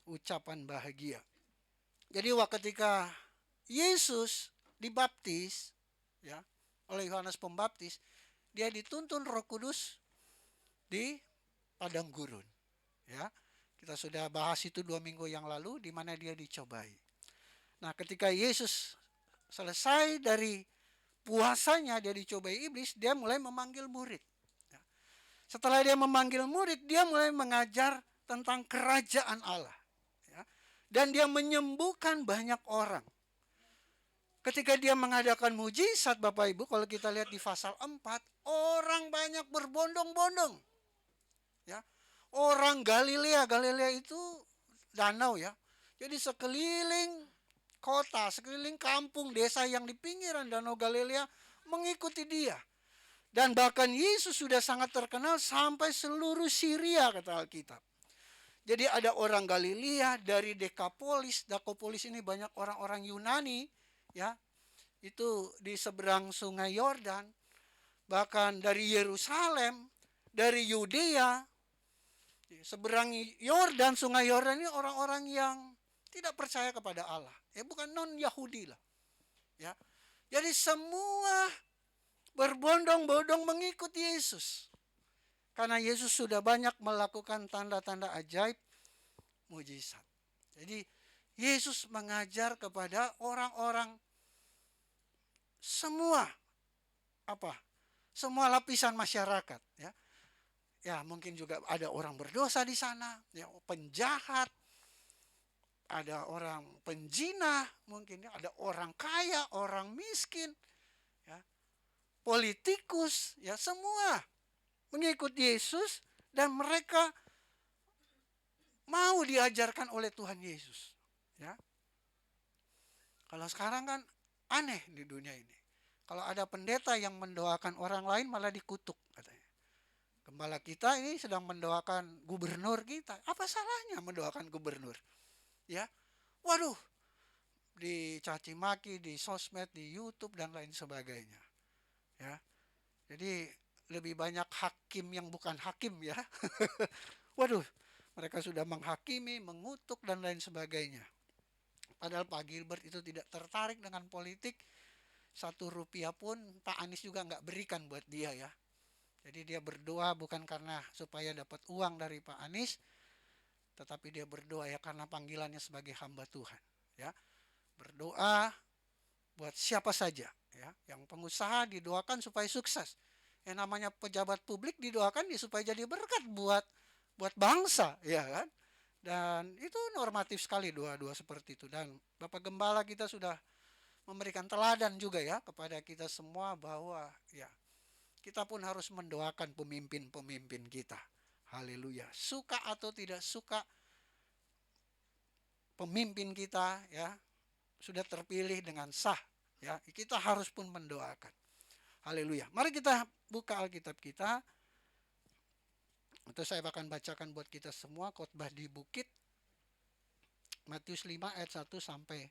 S4: ucapan bahagia. Jadi ketika Yesus dibaptis, ya, oleh Yohanes Pembaptis, dia dituntun Roh Kudus di padang gurun. Ya, kita sudah bahas itu 2 minggu yang lalu, di mana dia dicobai. Nah, ketika Yesus selesai dari puasanya, dia dicobai iblis, dia mulai memanggil murid. Ya. Setelah dia memanggil murid, dia mulai mengajar tentang kerajaan Allah. Ya. Dan dia menyembuhkan banyak orang. Ketika dia mengadakan mujizat Bapak Ibu, kalau kita lihat di pasal 4, orang banyak berbondong-bondong. Ya. Orang Galilea itu danau ya. Jadi sekeliling kota, sekeliling kampung, desa yang di pinggiran danau Galilea mengikuti dia. Dan bahkan Yesus sudah sangat terkenal sampai seluruh Syria kata Alkitab. Jadi ada orang Galilea dari Dekapolis. Dekapolis ini banyak orang-orang Yunani. Ya, itu di seberang sungai Yordan, bahkan dari Yerusalem, dari Yudea, seberang Yordan, sungai Yordan ini orang-orang yang tidak percaya kepada Allah, ya bukan non Yahudi lah, ya. Jadi semua berbondong-bondong mengikuti Yesus, karena Yesus sudah banyak melakukan tanda-tanda ajaib, mujizat. Jadi Yesus mengajar kepada orang-orang semua lapisan masyarakat, ya. Ya, mungkin juga ada orang berdosa di sana, ya, penjahat, ada orang penjinah, mungkin ya, ada orang kaya, orang miskin, ya, politikus, ya, semua mengikut Yesus dan mereka mau diajarkan oleh Tuhan Yesus, ya. Kalau sekarang kan aneh di dunia ini. Kalau ada pendeta yang mendoakan orang lain malah dikutuk katanya. Gembala kita ini sedang mendoakan gubernur kita. Apa salahnya mendoakan gubernur? Ya. Waduh, dicaci maki di sosmed, di YouTube dan lain sebagainya. Ya. Jadi lebih banyak hakim yang bukan hakim ya. Waduh, mereka sudah menghakimi, mengutuk dan lain sebagainya. Padahal Pak Gilbert itu tidak tertarik dengan politik. 1 rupiah pun Pak Anies juga nggak berikan buat dia ya. Jadi dia berdoa bukan karena supaya dapat uang dari Pak Anies, tetapi dia berdoa ya karena panggilannya sebagai hamba Tuhan. Ya, berdoa buat siapa saja. Ya, yang pengusaha didoakan supaya sukses. Yang namanya pejabat publik didoakan ya supaya jadi berkat buat bangsa, ya kan? Dan itu normatif sekali doa-doa seperti itu. Dan Bapak Gembala kita sudah memberikan teladan juga ya kepada kita semua bahwa ya kita pun harus mendoakan pemimpin-pemimpin kita. Haleluya. Suka atau tidak suka pemimpin kita ya sudah terpilih dengan sah ya, kita harus pun mendoakan. Haleluya. Mari kita buka Alkitab kita. Atau saya akan bacakan buat kita semua khotbah di bukit Matius 5 ayat 1 sampai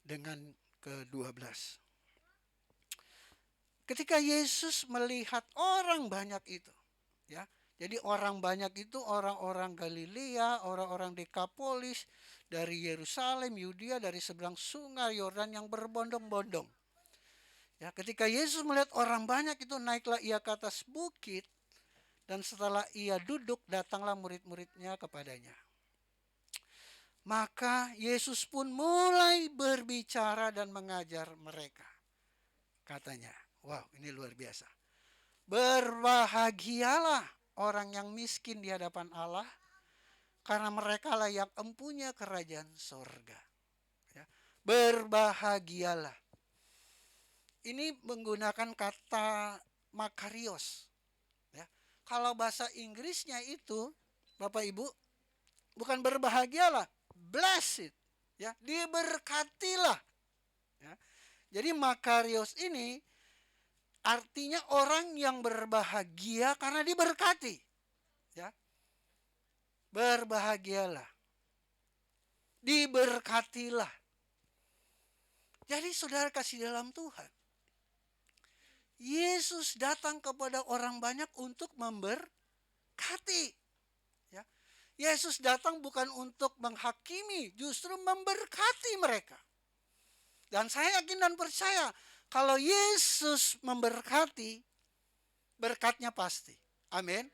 S4: dengan ke-12. Ketika Yesus melihat orang banyak itu, ya. Jadi orang banyak itu orang-orang Galilea, orang-orang Dekapolis, dari Yerusalem, Yudea, dari seberang sungai Yordan yang berbondong-bondong. Ya, ketika Yesus melihat orang banyak itu, naiklah ia ke atas bukit, dan setelah ia duduk, datanglah murid-muridnya kepadanya. Maka Yesus pun mulai berbicara dan mengajar mereka. Katanya, wow, ini luar biasa. Berbahagialah orang yang miskin di hadapan Allah, karena mereka lah yang empunya kerajaan sorga. Ya. Berbahagialah. Ini menggunakan kata makarios. Ya. Kalau bahasa Inggrisnya itu, Bapak Ibu, bukan berbahagialah, blessed, ya, diberkatilah. Ya. Jadi makarios ini artinya orang yang berbahagia karena diberkati. Ya. Berbahagialah. Diberkatilah. Jadi saudara kasih dalam Tuhan, Yesus datang kepada orang banyak untuk memberkati. Yesus datang bukan untuk menghakimi, justru memberkati mereka. Dan saya yakin dan percaya, kalau Yesus memberkati, berkatnya pasti. Amin.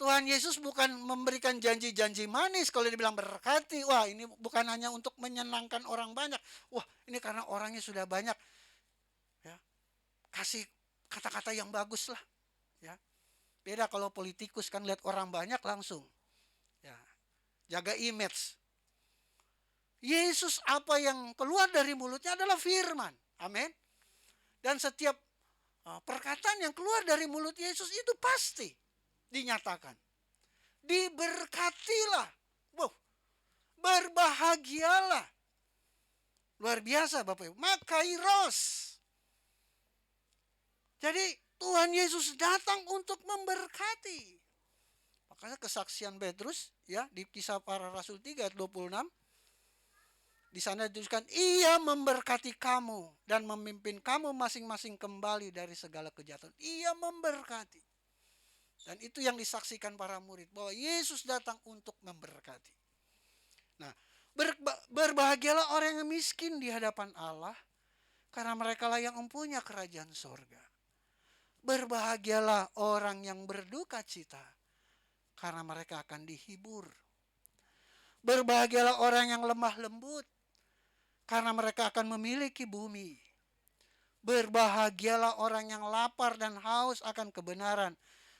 S4: Tuhan Yesus bukan memberikan janji-janji manis kalau dibilang berkati. Wah, ini bukan hanya untuk menyenangkan orang banyak. Wah, ini karena orangnya sudah banyak. Ya, kasih kata-kata yang bagus lah. Ya. Beda kalau politikus kan lihat orang banyak langsung. Ya, jaga image. Yesus apa yang keluar dari mulutnya adalah firman. Amin. Dan setiap perkataan yang keluar dari mulut Yesus itu pasti dinyatakan. Diberkatilah. Wow. Berbahagialah. Luar biasa Bapak Ibu. Makairos. Jadi Tuhan Yesus datang untuk memberkati. Makanya kesaksian Petrus ya di Kisah Para Rasul 3 ayat 26. Di sana dituliskan, ia memberkati kamu dan memimpin kamu masing-masing kembali dari segala kejahatan. Ia memberkati. Dan itu yang disaksikan para murid, bahwa Yesus datang untuk memberkati. Nah, berbahagialah orang yang miskin di hadapan Allah, karena mereka lah yang mempunyai kerajaan sorga. Berbahagialah orang yang berduka cita, karena mereka akan dihibur. Berbahagialah orang yang lemah lembut, karena mereka akan memiliki bumi. Berbahagialah orang yang lapar dan haus akan kebenaran,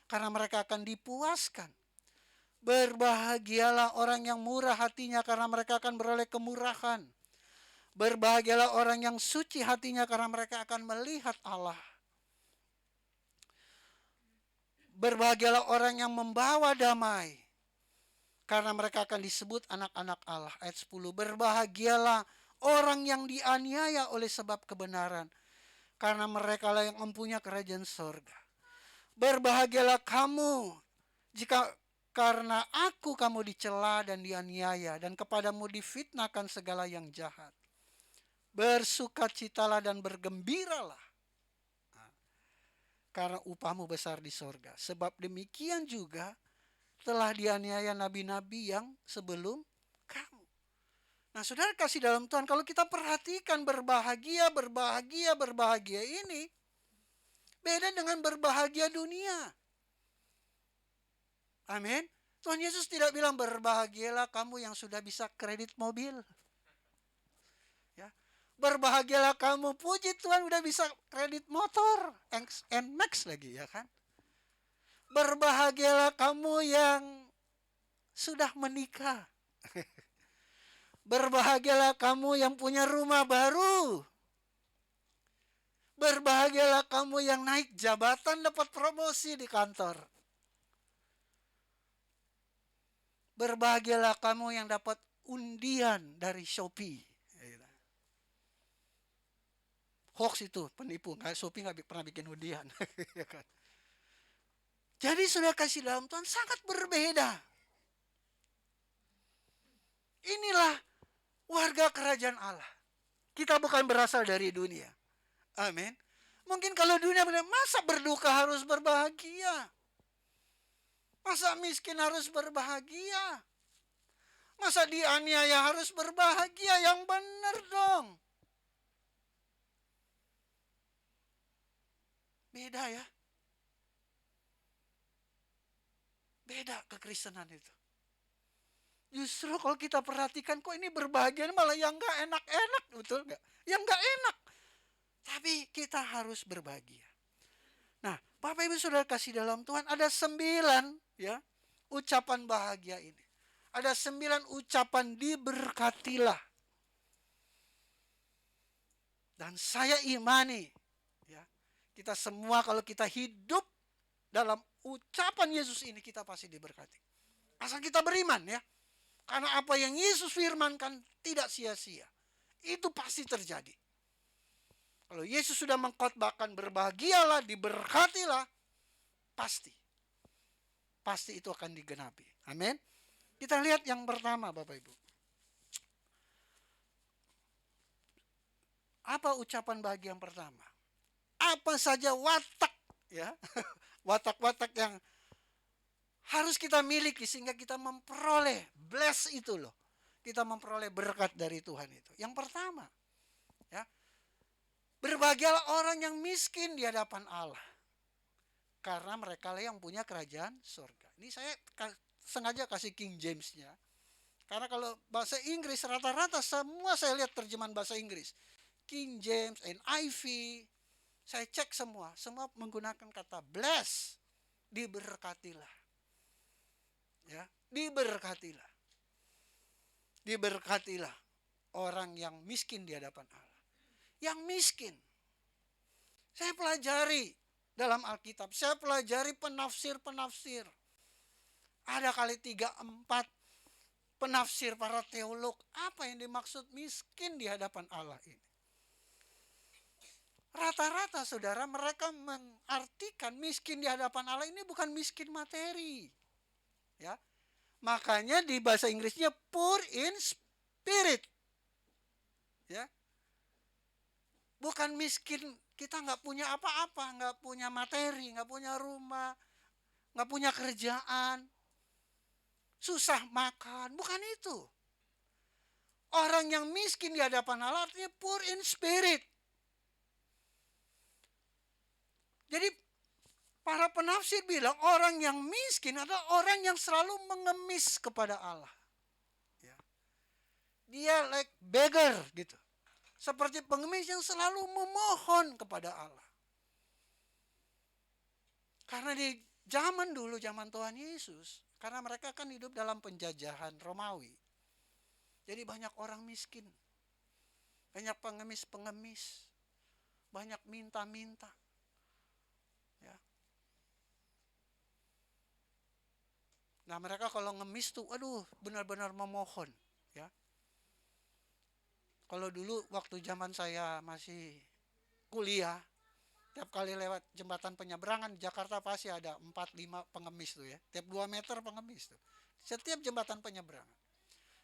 S4: karena mereka akan dipuaskan. Berbahagialah orang yang murah hatinya, karena mereka akan beroleh kemurahan. Berbahagialah orang yang suci hatinya, karena mereka akan melihat Allah. Berbahagialah orang yang membawa damai, karena mereka akan disebut anak-anak Allah. Ayat 10, berbahagialah orang yang dianiaya oleh sebab kebenaran, karena mereka lah yang mempunyai kerajaan sorga. Berbahagialah kamu jika karena aku kamu dicela dan dianiaya dan kepadamu difitnahkan segala yang jahat. Bersukacitalah dan bergembiralah, karena upahmu besar di sorga. Sebab demikian juga telah dianiaya nabi-nabi yang sebelum kamu. Nah, saudara kasih dalam Tuhan, kalau kita perhatikan berbahagia ini beda dengan berbahagia dunia. Amin. Tuhan Yesus tidak bilang berbahagialah kamu yang sudah bisa kredit mobil. Ya. Berbahagialah kamu, puji Tuhan udah bisa kredit motor, NMAX lagi ya kan. Berbahagialah kamu yang sudah menikah. Berbahagialah kamu yang punya rumah baru. Berbahagialah kamu yang naik jabatan, dapat promosi di kantor. Berbahagialah kamu yang dapat undian dari Shopee. Hoax itu, penipu. Shopee nggak pernah bikin undian. Jadi sudah kasih dalam Tuhan sangat berbeda. Inilah warga kerajaan Allah. Kita bukan berasal dari dunia. Amin. Mungkin kalau dunia bilang, masa berduka harus berbahagia? Masa miskin harus berbahagia? Masa dianiaya harus berbahagia? Yang benar dong. Beda ya. Beda kekristenan itu. Justru kalau kita perhatikan, kok ini berbahagia malah yang gak enak-enak, betul gak? Yang gak enak. Tapi kita harus berbahagia. Nah, Bapak Ibu Saudara kasih dalam Tuhan, ada 9 ya ucapan bahagia ini. Ada 9 ucapan diberkatilah. Dan saya imani ya, kita semua kalau kita hidup dalam ucapan Yesus ini, kita pasti diberkati. Asal kita beriman ya. Karena apa yang Yesus firmankan tidak sia-sia. Itu pasti terjadi. Kalau Yesus sudah mengkhotbahkan berbahagialah, diberkatilah, pasti. Pasti itu akan digenapi. Amin. Kita lihat yang pertama Bapak Ibu. Apa ucapan bahagia yang pertama? Apa saja watak ya. Watak-watak yang harus kita miliki sehingga kita memperoleh bless itu loh. Kita memperoleh berkat dari Tuhan itu. Yang pertama, ya. Berbahagialah orang yang miskin di hadapan Allah. Karena mereka lah yang punya kerajaan surga. Ini saya sengaja kasih King James-nya. Karena kalau bahasa Inggris rata-rata semua saya lihat terjemahan bahasa Inggris. King James, NIV, saya cek semua menggunakan kata bless, diberkatilah. Ya, diberkatilah. Diberkatilah orang yang miskin di hadapan Allah. Yang miskin. Saya pelajari dalam Alkitab, saya pelajari penafsir-penafsir. Ada kali 3-4 penafsir para teolog, apa yang dimaksud miskin di hadapan Allah ini. Rata-rata saudara, mereka mengartikan miskin di hadapan Allah ini bukan miskin materi. Ya. Makanya di bahasa Inggrisnya poor in spirit. Ya. Bukan miskin, kita nggak punya apa-apa, nggak punya materi, nggak punya rumah, nggak punya kerjaan, susah makan, bukan itu. Orang yang miskin di hadapan Allah artinya poor in spirit. Jadi para penafsir bilang orang yang miskin adalah orang yang selalu mengemis kepada Allah. Ya. Dia like beggar gitu. Seperti pengemis yang selalu memohon kepada Allah. Karena di zaman dulu, zaman Tuhan Yesus, karena mereka kan hidup dalam penjajahan Romawi. Jadi banyak orang miskin. Banyak pengemis-pengemis. Banyak minta-minta. Ya. Nah mereka kalau ngemis tuh, aduh benar-benar memohon. Ya. Kalau dulu waktu zaman saya masih kuliah, Tiap kali lewat jembatan penyeberangan di Jakarta pasti ada 4-5 pengemis tuh ya. Tiap 2 meter pengemis tuh. Setiap jembatan penyeberangan.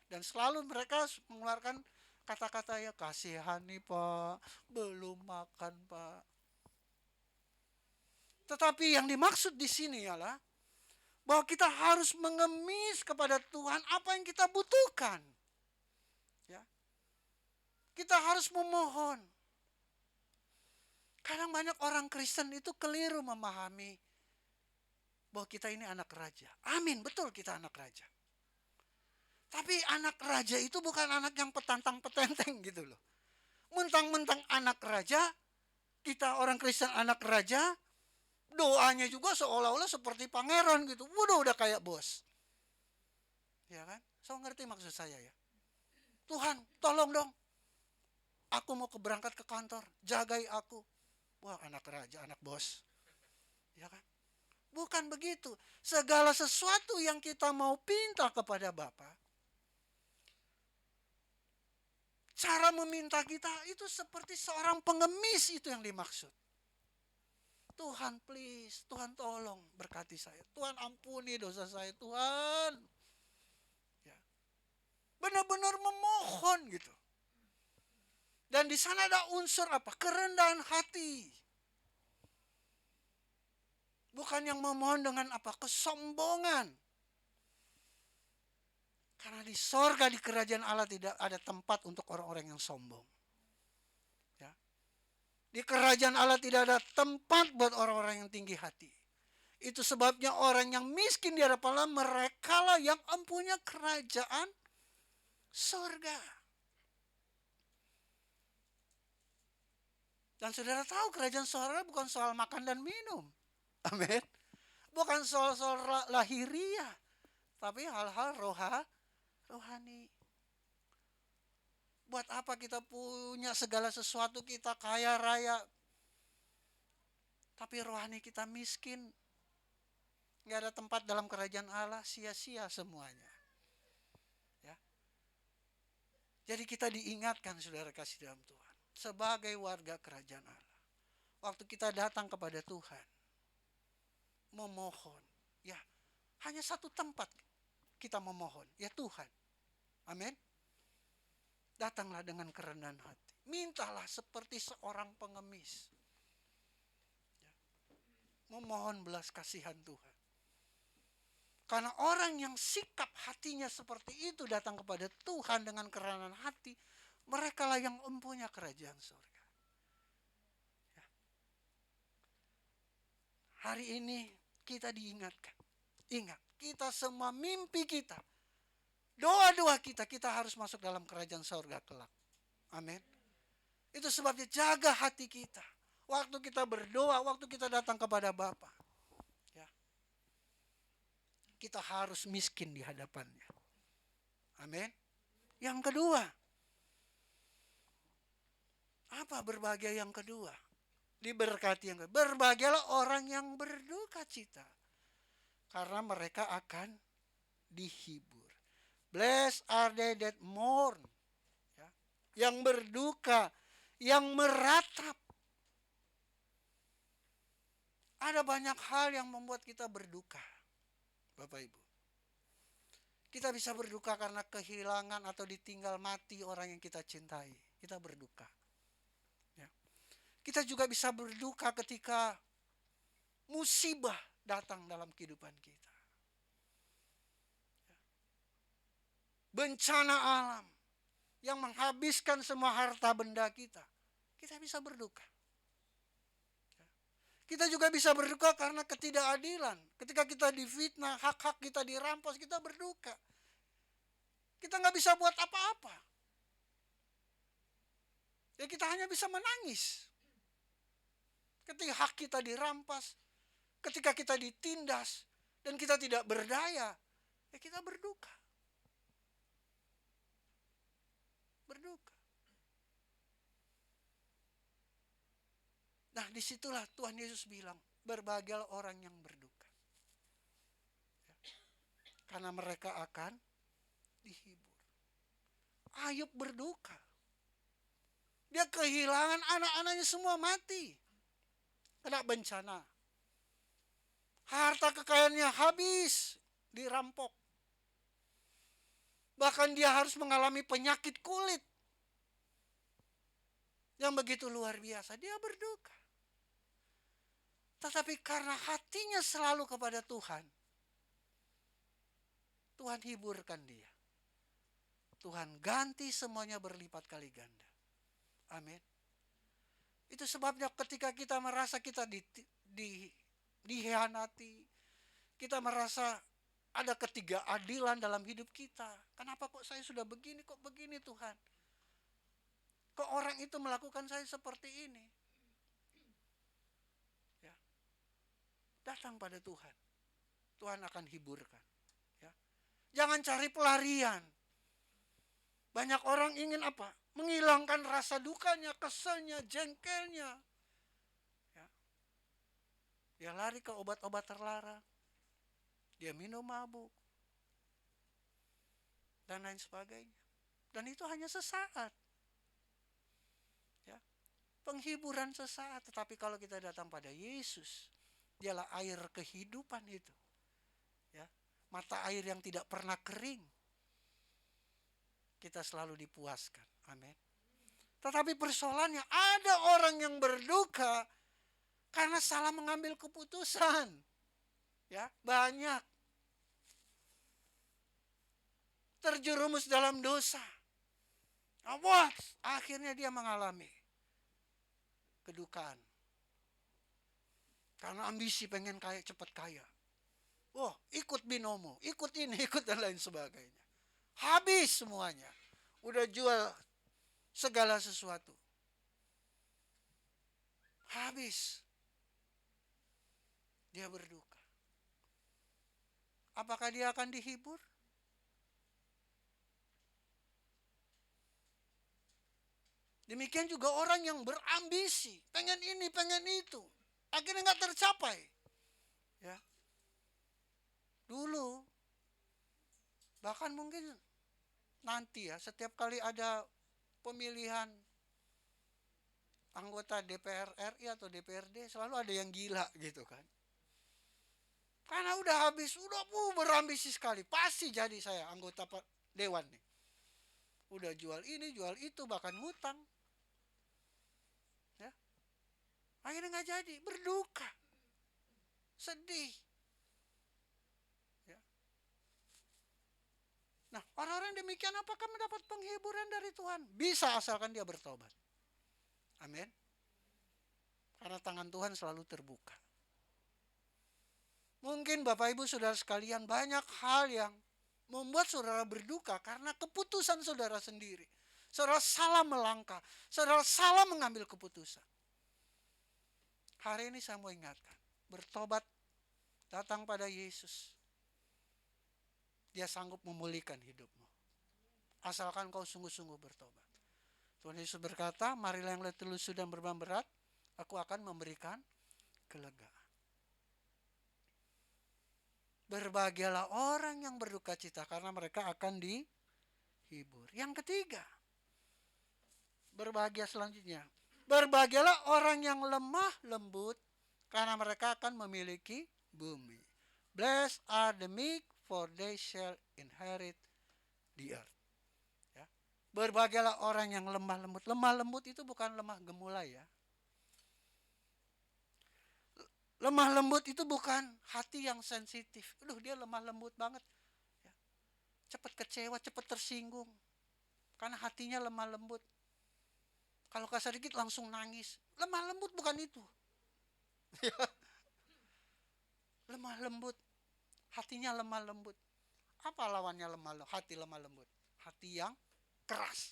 S4: Dan selalu mereka mengeluarkan kata-kata ya, kasihan nih Pak, belum makan Pak. Tetapi yang dimaksud di sini ialah bahwa kita harus mengemis kepada Tuhan apa yang kita butuhkan. Ya. Kita harus memohon. Kadang banyak orang Kristen itu keliru memahami bahwa kita ini anak raja. Amin, betul kita anak raja. Tapi anak raja itu bukan anak yang petantang petenteng gitu loh. Mentang-mentang anak raja, kita orang Kristen anak raja, doanya juga seolah-olah seperti pangeran gitu. Udah kayak bos. Ya kan? So ngerti maksud saya ya. Tuhan, tolong dong. Aku mau berangkat ke kantor, jagai aku. Wah, anak raja, anak bos. Ya kan? Bukan begitu. Segala sesuatu yang kita mau pinta kepada Bapa, cara meminta kita itu seperti seorang pengemis, itu yang dimaksud. Tuhan please, Tuhan tolong berkati saya. Tuhan ampuni dosa saya, Tuhan. Ya. Benar-benar memohon gitu. Dan di sana ada unsur apa? Kerendahan hati. Bukan yang memohon dengan apa? Kesombongan. Karena di sorga, di kerajaan Allah tidak ada tempat untuk orang-orang yang sombong. Ya. Di kerajaan Allah tidak ada tempat buat orang-orang yang tinggi hati. Itu sebabnya orang yang miskin di hadapan Allah, mereka lah yang empunya kerajaan sorga. Dan saudara tahu kerajaan sorga bukan soal makan dan minum. Amin. Bukan soal lahiriah. Tapi hal-hal rohani. Buat apa kita punya segala sesuatu, kita kaya raya, tapi rohani kita miskin? Gak ada tempat dalam kerajaan Allah, sia-sia semuanya. Ya. Jadi kita diingatkan saudara kasih dalam Tuhan. Sebagai warga kerajaan Allah. Waktu kita datang kepada Tuhan. Memohon. Ya, hanya satu tempat kita memohon. Ya Tuhan. Amin. Datanglah dengan kerendahan hati. Mintalah seperti seorang pengemis. Ya. Memohon belas kasihan Tuhan. Karena orang yang sikap hatinya seperti itu datang kepada Tuhan dengan kerendahan hati, mereka lah yang empunya kerajaan surga. Ya. Hari ini kita diingatkan. Ingat, kita semua mimpi kita, doa-doa kita harus masuk dalam kerajaan surga kelak. Amin. Itu sebabnya jaga hati kita. Waktu kita berdoa, waktu kita datang kepada Bapa. Ya. Kita harus miskin di hadapannya. Amin. Yang kedua, apa berbahagia yang kedua? Diberkati yang kedua. Berbahagialah orang yang berduka cita, karena mereka akan dihibur. Blessed are they that mourn. Ya. Yang berduka, yang meratap. Ada banyak hal yang membuat kita berduka, Bapak Ibu. Kita bisa berduka karena kehilangan atau ditinggal mati orang yang kita cintai. Kita berduka. Ya. Kita juga bisa berduka ketika musibah datang dalam kehidupan kita. Bencana alam yang menghabiskan semua harta benda kita. Kita bisa berduka. Kita juga bisa berduka karena ketidakadilan. Ketika kita difitnah, hak-hak kita dirampas, kita berduka. Kita nggak bisa buat apa-apa. Ya kita hanya bisa menangis. Ketika hak kita dirampas, ketika kita ditindas, dan kita tidak berdaya, ya kita berduka. Berduka. Nah disitulah Tuhan Yesus bilang, berbahagialah orang yang berduka. Ya. Karena mereka akan dihibur. Ayub berduka. Dia kehilangan anak-anaknya semua mati. kena bencana. Harta kekayaannya habis, dirampok. Bahkan dia harus mengalami penyakit kulit yang begitu luar biasa. Dia berduka. Tetapi karena hatinya selalu kepada Tuhan, Tuhan hiburkan dia. Tuhan ganti semuanya berlipat kali ganda. Amin. Itu sebabnya ketika kita merasa kita dihianati, kita merasa ada ketidakadilan dalam hidup kita. Kenapa kok saya sudah begini, kok begini Tuhan? Kok orang itu melakukan saya seperti ini? Ya. Datang pada Tuhan. Tuhan akan hiburkan. Ya. Jangan cari pelarian. Banyak orang ingin apa? Menghilangkan rasa dukanya, keselnya, jengkelnya. Ya. Dia lari ke obat-obat terlarang. Dia minum mabuk. Dan lain sebagainya. Dan itu hanya sesaat. Ya. Penghiburan sesaat. Tetapi kalau kita datang pada Yesus, dialah air kehidupan itu. Ya. Mata air yang tidak pernah kering. Kita selalu dipuaskan. Amin. Tetapi persoalannya ada orang yang berduka karena salah mengambil keputusan. Ya, banyak terjerumus dalam dosa. Awas, akhirnya dia mengalami kedukaan. Karena ambisi pengen kaya, cepat kaya. Oh, ikut binomo, ikut ini, ikut dan lain sebagainya. Habis semuanya. Udah jual segala sesuatu. Habis. Dia berduka. Apakah dia akan dihibur? Demikian juga orang yang berambisi, pengen ini, pengen itu, akhirnya nggak tercapai. Ya, dulu, bahkan mungkin nanti ya, setiap kali ada pemilihan anggota DPR RI atau DPRD, selalu ada yang gila gitu kan. Karena udah habis, udah berambisi sekali. Pasti jadi saya anggota dewan nih. Udah jual ini, jual itu, bahkan ngutang. Ya. Akhirnya nggak jadi, berduka. Sedih. Ya. Nah, orang-orang demikian apakah mendapat penghiburan dari Tuhan? Bisa asalkan dia bertobat. Amin. Karena tangan Tuhan selalu terbuka. Mungkin Bapak Ibu Saudara sekalian banyak hal yang membuat saudara berduka karena keputusan saudara sendiri. Saudara salah melangkah, saudara salah mengambil keputusan. Hari ini saya mau ingatkan, bertobat, datang pada Yesus. Dia sanggup memulihkan hidupmu. Asalkan kau sungguh-sungguh bertobat. Tuhan Yesus berkata, marilah yang letih lesu dan beban berat, aku akan memberikan kelegaan. Berbahagialah orang yang berduka cita karena mereka akan dihibur. Yang ketiga, berbahagia selanjutnya. Berbahagialah orang yang lemah lembut karena mereka akan memiliki bumi. Blessed are the meek for they shall inherit the earth. Ya. Berbahagialah orang yang lemah lembut. Lemah lembut itu bukan lemah gemulai ya. Lemah lembut itu bukan hati yang sensitif. Aduh, dia lemah lembut banget. Ya. Cepat kecewa, cepat tersinggung. Karena hatinya lemah lembut. Kalau kasar dikit langsung nangis. Lemah lembut bukan itu. Lemah lembut. Hatinya lemah lembut. Apa lawannya hati lemah lembut? Hati yang keras.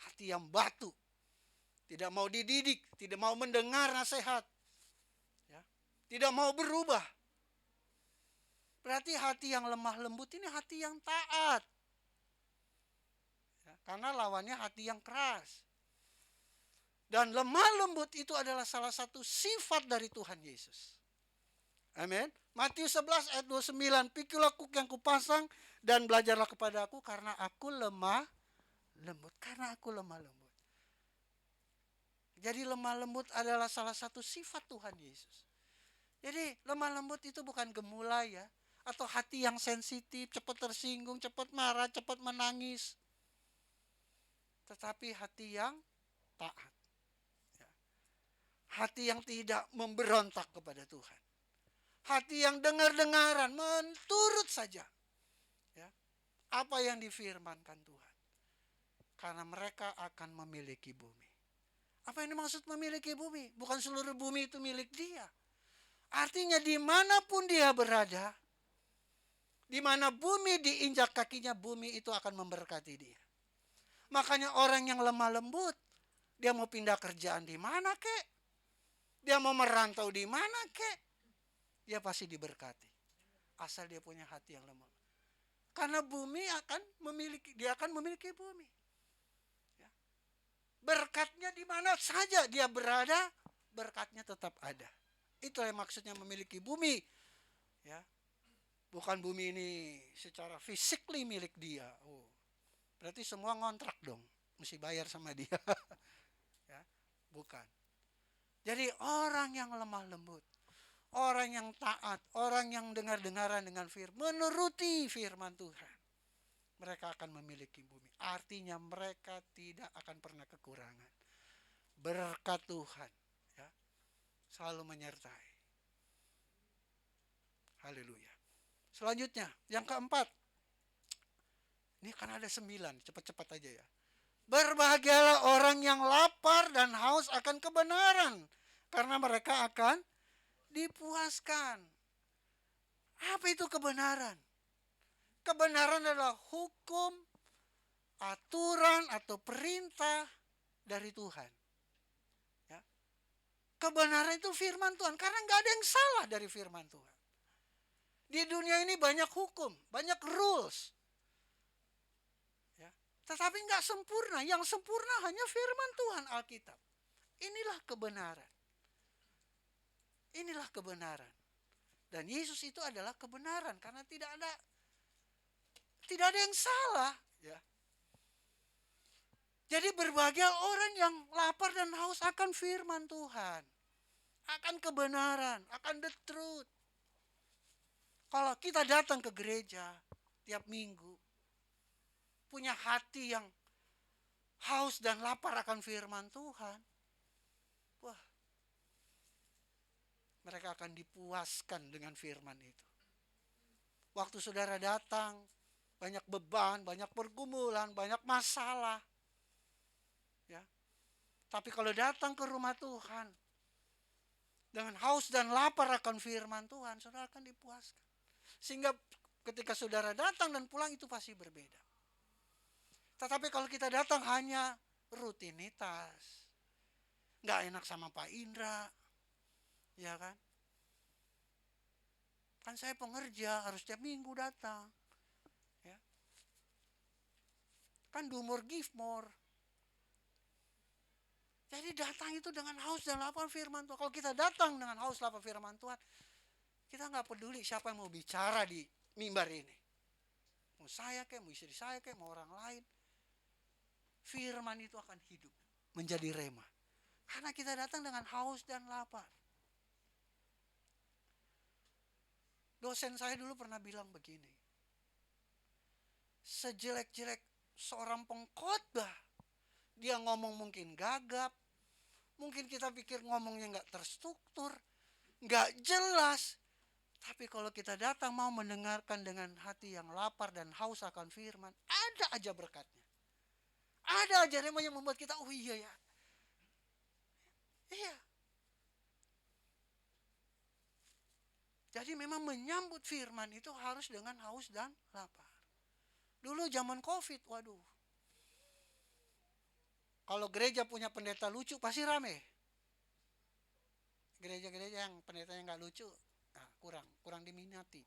S4: Hati yang batu. Tidak mau dididik. Tidak mau mendengar nasihat. Tidak mau berubah. Berarti hati yang lemah lembut ini hati yang taat. Ya, karena lawannya hati yang keras. Dan lemah lembut itu adalah salah satu sifat dari Tuhan Yesus. Amin. Matius 11 ayat 29. Pikirlah kuk yang kupasang dan belajarlah kepada aku karena aku lemah lembut. Karena aku lemah lembut. Jadi lemah lembut adalah salah satu sifat Tuhan Yesus. Jadi lemah lembut itu bukan gemulai ya, atau hati yang sensitif, cepat tersinggung, cepat marah, cepat menangis. Tetapi hati yang taat. Ya. Hati yang tidak memberontak kepada Tuhan. Hati yang dengar-dengaran, menurut saja. Ya. Apa yang difirmankan Tuhan. Karena mereka akan memiliki bumi. Apa yang dimaksud memiliki bumi? Bukan seluruh bumi itu milik dia. Artinya dimanapun dia berada, di mana bumi diinjak kakinya, bumi itu akan memberkati dia. Makanya orang yang lemah lembut, dia mau pindah kerjaan di mana kek, dia mau merantau di mana kek, dia pasti diberkati. Asal dia punya hati yang lemah. Karena bumi dia akan memiliki bumi. Ya. Berkatnya di mana saja dia berada, berkatnya tetap ada. Itulah yang maksudnya memiliki bumi. Ya. Bukan bumi ini secara physically milik dia. Oh. Berarti semua ngontrak dong. Mesti bayar sama dia. Ya. Bukan. Jadi orang yang lemah lembut, orang yang taat, orang yang dengar-dengaran dengan menuruti firman Tuhan, mereka akan memiliki bumi. Artinya mereka tidak akan pernah kekurangan. Berkat Tuhan ya, selalu menyertai. Haleluya. Selanjutnya, yang keempat. Ini kan ada 9, cepat-cepat aja ya. Berbahagialah orang yang lapar dan haus akan kebenaran, karena mereka akan dipuaskan. Apa itu kebenaran? Kebenaran adalah hukum, aturan atau perintah dari Tuhan. Ya. Kebenaran itu firman Tuhan, karena nggak ada yang salah dari firman Tuhan. Di dunia ini banyak hukum, banyak rules. Ya. Tetapi nggak sempurna. Yang sempurna hanya firman Tuhan, Alkitab. Inilah kebenaran. Inilah kebenaran. Dan Yesus itu adalah kebenaran, karena tidak ada yang salah. Ya. Jadi berbahagia orang yang lapar dan haus akan firman Tuhan. Akan kebenaran, akan the truth. Kalau kita datang ke gereja tiap minggu, punya hati yang haus dan lapar akan firman Tuhan, wah, mereka akan dipuaskan dengan firman itu. Waktu saudara datang, banyak beban, banyak pergumulan, banyak masalah. Ya. Tapi kalau datang ke rumah Tuhan, dengan haus dan lapar akan firman Tuhan, saudara akan dipuaskan. Sehingga ketika saudara datang dan pulang itu pasti berbeda. Tetapi kalau kita datang hanya rutinitas, nggak enak sama Pak Indra, ya kan? Kan saya pengerja, harus tiap minggu datang. Ya. Kan do more, give more. Jadi datang itu dengan haus dan lapar firman Tuhan. Kalau kita datang dengan haus lapar firman Tuhan, kita nggak peduli siapa yang mau bicara di mimbar ini. Mau saya kayak, mau istri saya kayak, mau orang lain. Firman itu akan hidup, menjadi rema. Karena kita datang dengan haus dan lapar. Dosen saya dulu pernah bilang begini. Sejelek-jelek seorang pengkhotbah, dia ngomong mungkin gagap, mungkin kita pikir ngomongnya nggak terstruktur, nggak jelas. Tapi kalau kita datang mau mendengarkan dengan hati yang lapar dan haus akan firman, ada aja berkatnya. Ada aja rema yang membuat kita, oh iya ya. Iya. Jadi memang menyambut firman itu harus dengan haus dan lapar. Dulu zaman COVID, waduh. Kalau gereja punya pendeta lucu pasti rame. Gereja-gereja yang pendetanya nggak lucu, nah, kurang diminati.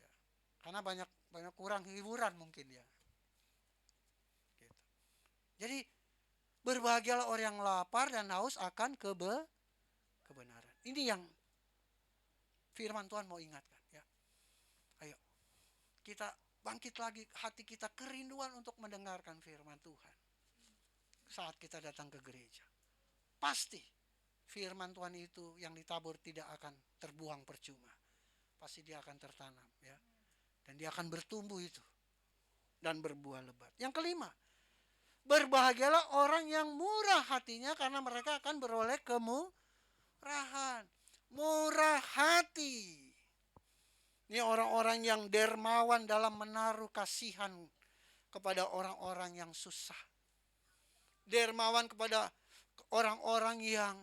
S4: Ya. Karena banyak kurang hiburan mungkin ya. Gitu. Jadi berbahagialah orang yang lapar dan haus akan kebenaran. Ini yang firman Tuhan mau ingatkan. Ya. Ayo kita bangkit lagi, hati kita kerinduan untuk mendengarkan firman Tuhan. saat kita datang ke gereja. Pasti firman Tuhan itu yang ditabur tidak akan terbuang percuma. Pasti dia akan tertanam ya. Dan dia akan bertumbuh itu dan berbuah lebat. Yang kelima, berbahagialah orang yang murah hatinya karena mereka akan beroleh kemurahan. Murah hati. Ini orang-orang yang dermawan dalam menaruh kasihan kepada orang-orang yang susah. Dermawan kepada orang-orang yang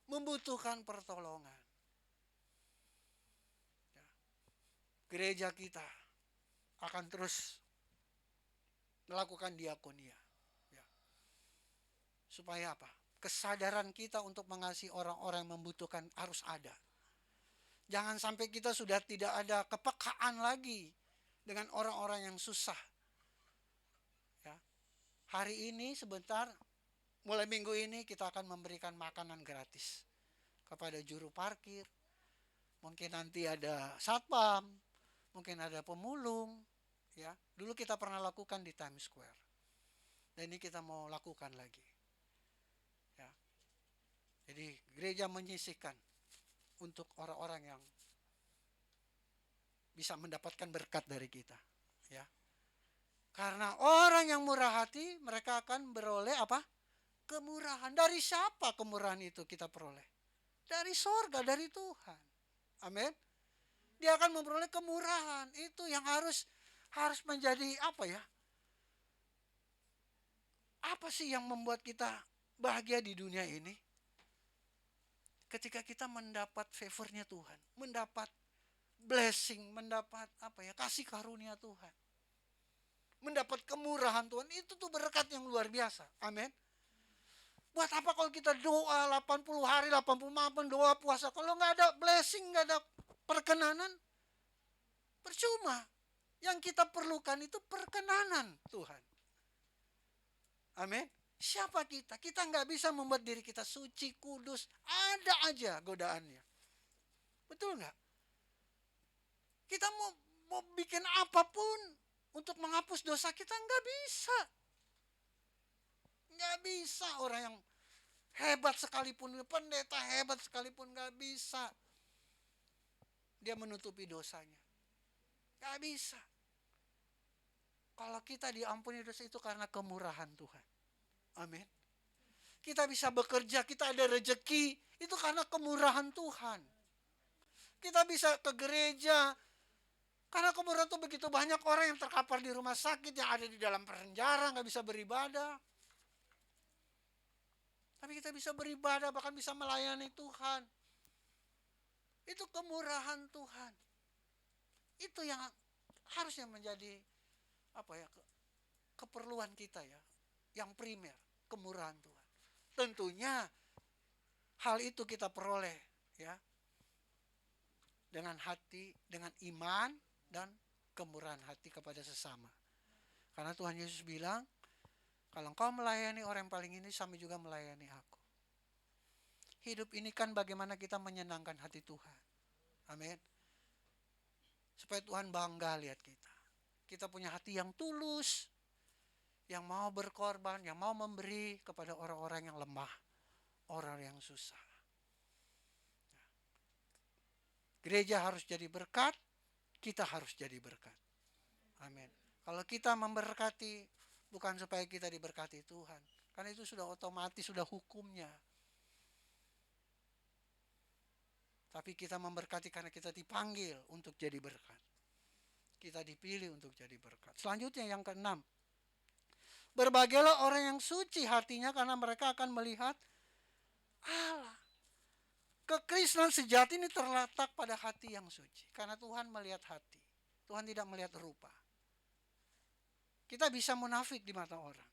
S4: membutuhkan pertolongan. Ya. Gereja kita akan terus melakukan diakonia. Ya. Supaya apa? Kesadaran kita untuk mengasihi orang-orang yang membutuhkan harus ada. Jangan sampai kita sudah tidak ada kepekaan lagi dengan orang-orang yang susah. Ya. Hari ini sebentar, mulai minggu ini kita akan memberikan makanan gratis kepada juru parkir. Mungkin nanti ada satpam, mungkin ada pemulung. Ya. Dulu kita pernah lakukan di Times Square. Dan ini kita mau lakukan lagi. Ya. Jadi gereja menyisihkan untuk orang-orang yang bisa mendapatkan berkat dari kita, ya. Karena orang yang murah hati, mereka akan beroleh apa? Kemurahan. Dari siapa kemurahan itu kita peroleh? Dari sorga, dari Tuhan. Amin. Dia akan memperoleh kemurahan. Itu yang harus menjadi apa ya? Apa sih yang membuat kita bahagia di dunia ini? Ketika kita mendapat favornya Tuhan, mendapat blessing, mendapat apa ya, kasih karunia Tuhan, mendapat kemurahan Tuhan, itu tuh berkat yang luar biasa. Amin. Buat apa kalau kita doa 80 hari, 80 malam doa puasa, kalau nggak ada blessing, nggak ada perkenanan, percuma. Yang kita perlukan itu perkenanan Tuhan. Amin. Siapa kita? Kita nggak bisa membuat diri kita suci, kudus. Ada aja godaannya. Betul nggak? Kita mau bikin apapun untuk menghapus dosa kita, nggak bisa. Nggak bisa. Orang yang hebat sekalipun, pendeta hebat sekalipun, nggak bisa. Dia menutupi dosanya. Nggak bisa. Kalau kita diampuni dosa itu karena kemurahan Tuhan. Amin. Kita bisa bekerja, kita ada rezeki, itu karena kemurahan Tuhan. Kita bisa ke gereja, karena kemurahan itu begitu banyak orang yang terkapar di rumah sakit, yang ada di dalam penjara, gak bisa beribadah. Tapi kita bisa beribadah, bahkan bisa melayani Tuhan. Itu kemurahan Tuhan. Itu yang harusnya menjadi apa ya, keperluan kita ya, yang primer, kemurahan Tuhan. Tentunya hal itu kita peroleh ya dengan hati, dengan iman dan kemurahan hati kepada sesama. Karena Tuhan Yesus bilang, kalau engkau melayani orang yang paling ini, sama juga melayani aku. Hidup ini kan bagaimana kita menyenangkan hati Tuhan. Amin. Supaya Tuhan bangga lihat kita. Kita punya hati yang tulus, yang mau berkorban, yang mau memberi kepada orang-orang yang lemah, orang yang susah. Gereja harus jadi berkat, kita harus jadi berkat. Amin. Kalau kita memberkati, bukan supaya kita diberkati Tuhan, karena itu sudah otomatis, sudah hukumnya. Tapi kita memberkati karena kita dipanggil untuk jadi berkat. Kita dipilih untuk jadi berkat. Selanjutnya yang keenam, berbahagialah orang yang suci hatinya karena mereka akan melihat Allah. Kekristenan sejati ini terletak pada hati yang suci. Karena Tuhan melihat hati. Tuhan tidak melihat rupa. Kita bisa munafik di mata orang.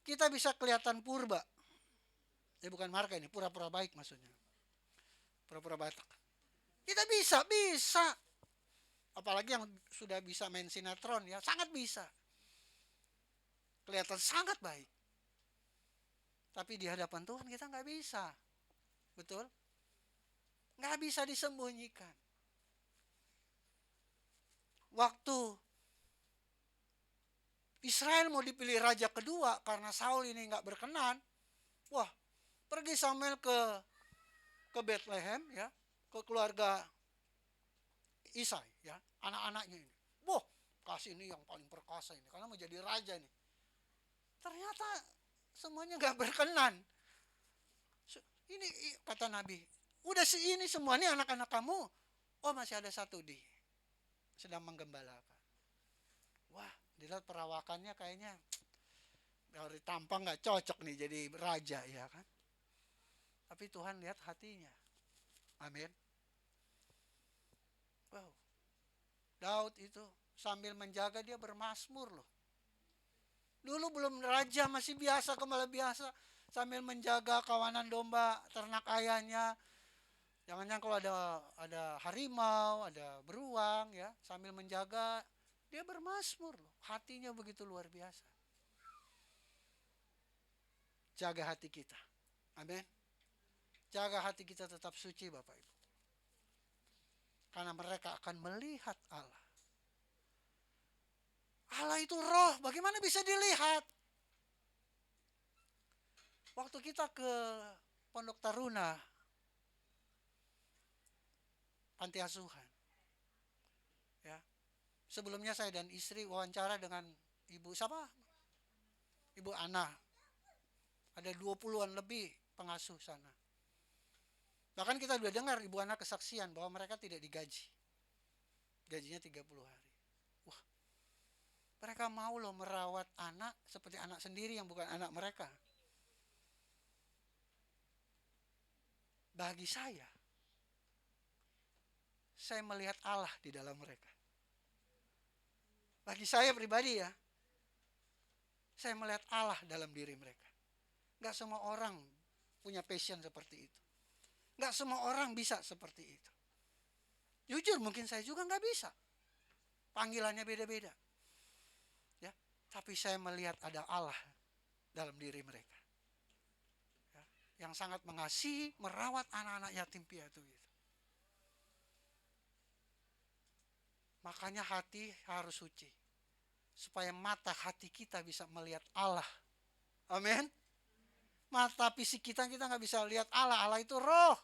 S4: Kita bisa kelihatan purba. Bukan marka ini, pura-pura baik maksudnya. Pura-pura Batak. Kita bisa. Apalagi yang sudah bisa main sinetron ya, sangat bisa. Kelihatan sangat baik. Tapi di hadapan Tuhan kita nggak bisa. Betul? Nggak bisa disembunyikan. Waktu Israel mau dipilih raja kedua karena Saul ini nggak berkenan. Wah, pergi Samuel ke Bethlehem ya, ke keluarga Isai ya, anak-anaknya ini. Wah, kasih ini yang paling perkasa ini karena mau jadi raja ini. Ternyata semuanya nggak berkenan. Ini kata Nabi, udah ini semua nih anak-anak kamu. Oh, masih ada satu sedang menggembalakan. Wah, dilihat perawakannya kayaknya dari tampang nggak cocok nih jadi raja ya kan. Tapi Tuhan lihat hatinya. Amin. Wow. Daud itu sambil menjaga dia bermazmur loh. Dulu belum raja, masih biasa, gembala biasa, sambil menjaga kawanan domba ternak ayahnya. Jangan-jangan kalau ada harimau, ada beruang ya, sambil menjaga dia bermazmur loh. Hatinya begitu luar biasa. Jaga hati kita. Amin. Jaga hati kita tetap suci Bapak Ibu. Karena mereka akan melihat Allah. Allah itu roh, bagaimana bisa dilihat? Waktu kita ke Pondok Taruna, panti asuhan. Ya. Sebelumnya saya dan istri wawancara dengan Ibu siapa? Ibu Ana. Ada 20-an lebih pengasuh sana. Bahkan kita sudah dengar Ibu Ana kesaksian bahwa mereka tidak digaji. Gajinya 30 hari. Wah, mereka mau loh merawat anak seperti anak sendiri yang bukan anak mereka. Bagi saya melihat Allah di dalam mereka. Bagi saya pribadi ya, saya melihat Allah dalam diri mereka. Gak semua orang punya passion seperti itu. Gak semua orang bisa seperti itu. Jujur mungkin saya juga gak bisa. Panggilannya beda-beda. Ya, tapi saya melihat ada Allah dalam diri mereka. Ya, yang sangat mengasihi, merawat anak-anak yatim piatu itu. Makanya hati harus suci. Supaya mata hati kita bisa melihat Allah. Amin. Mata fisik kita nggak bisa lihat Allah. Allah itu roh.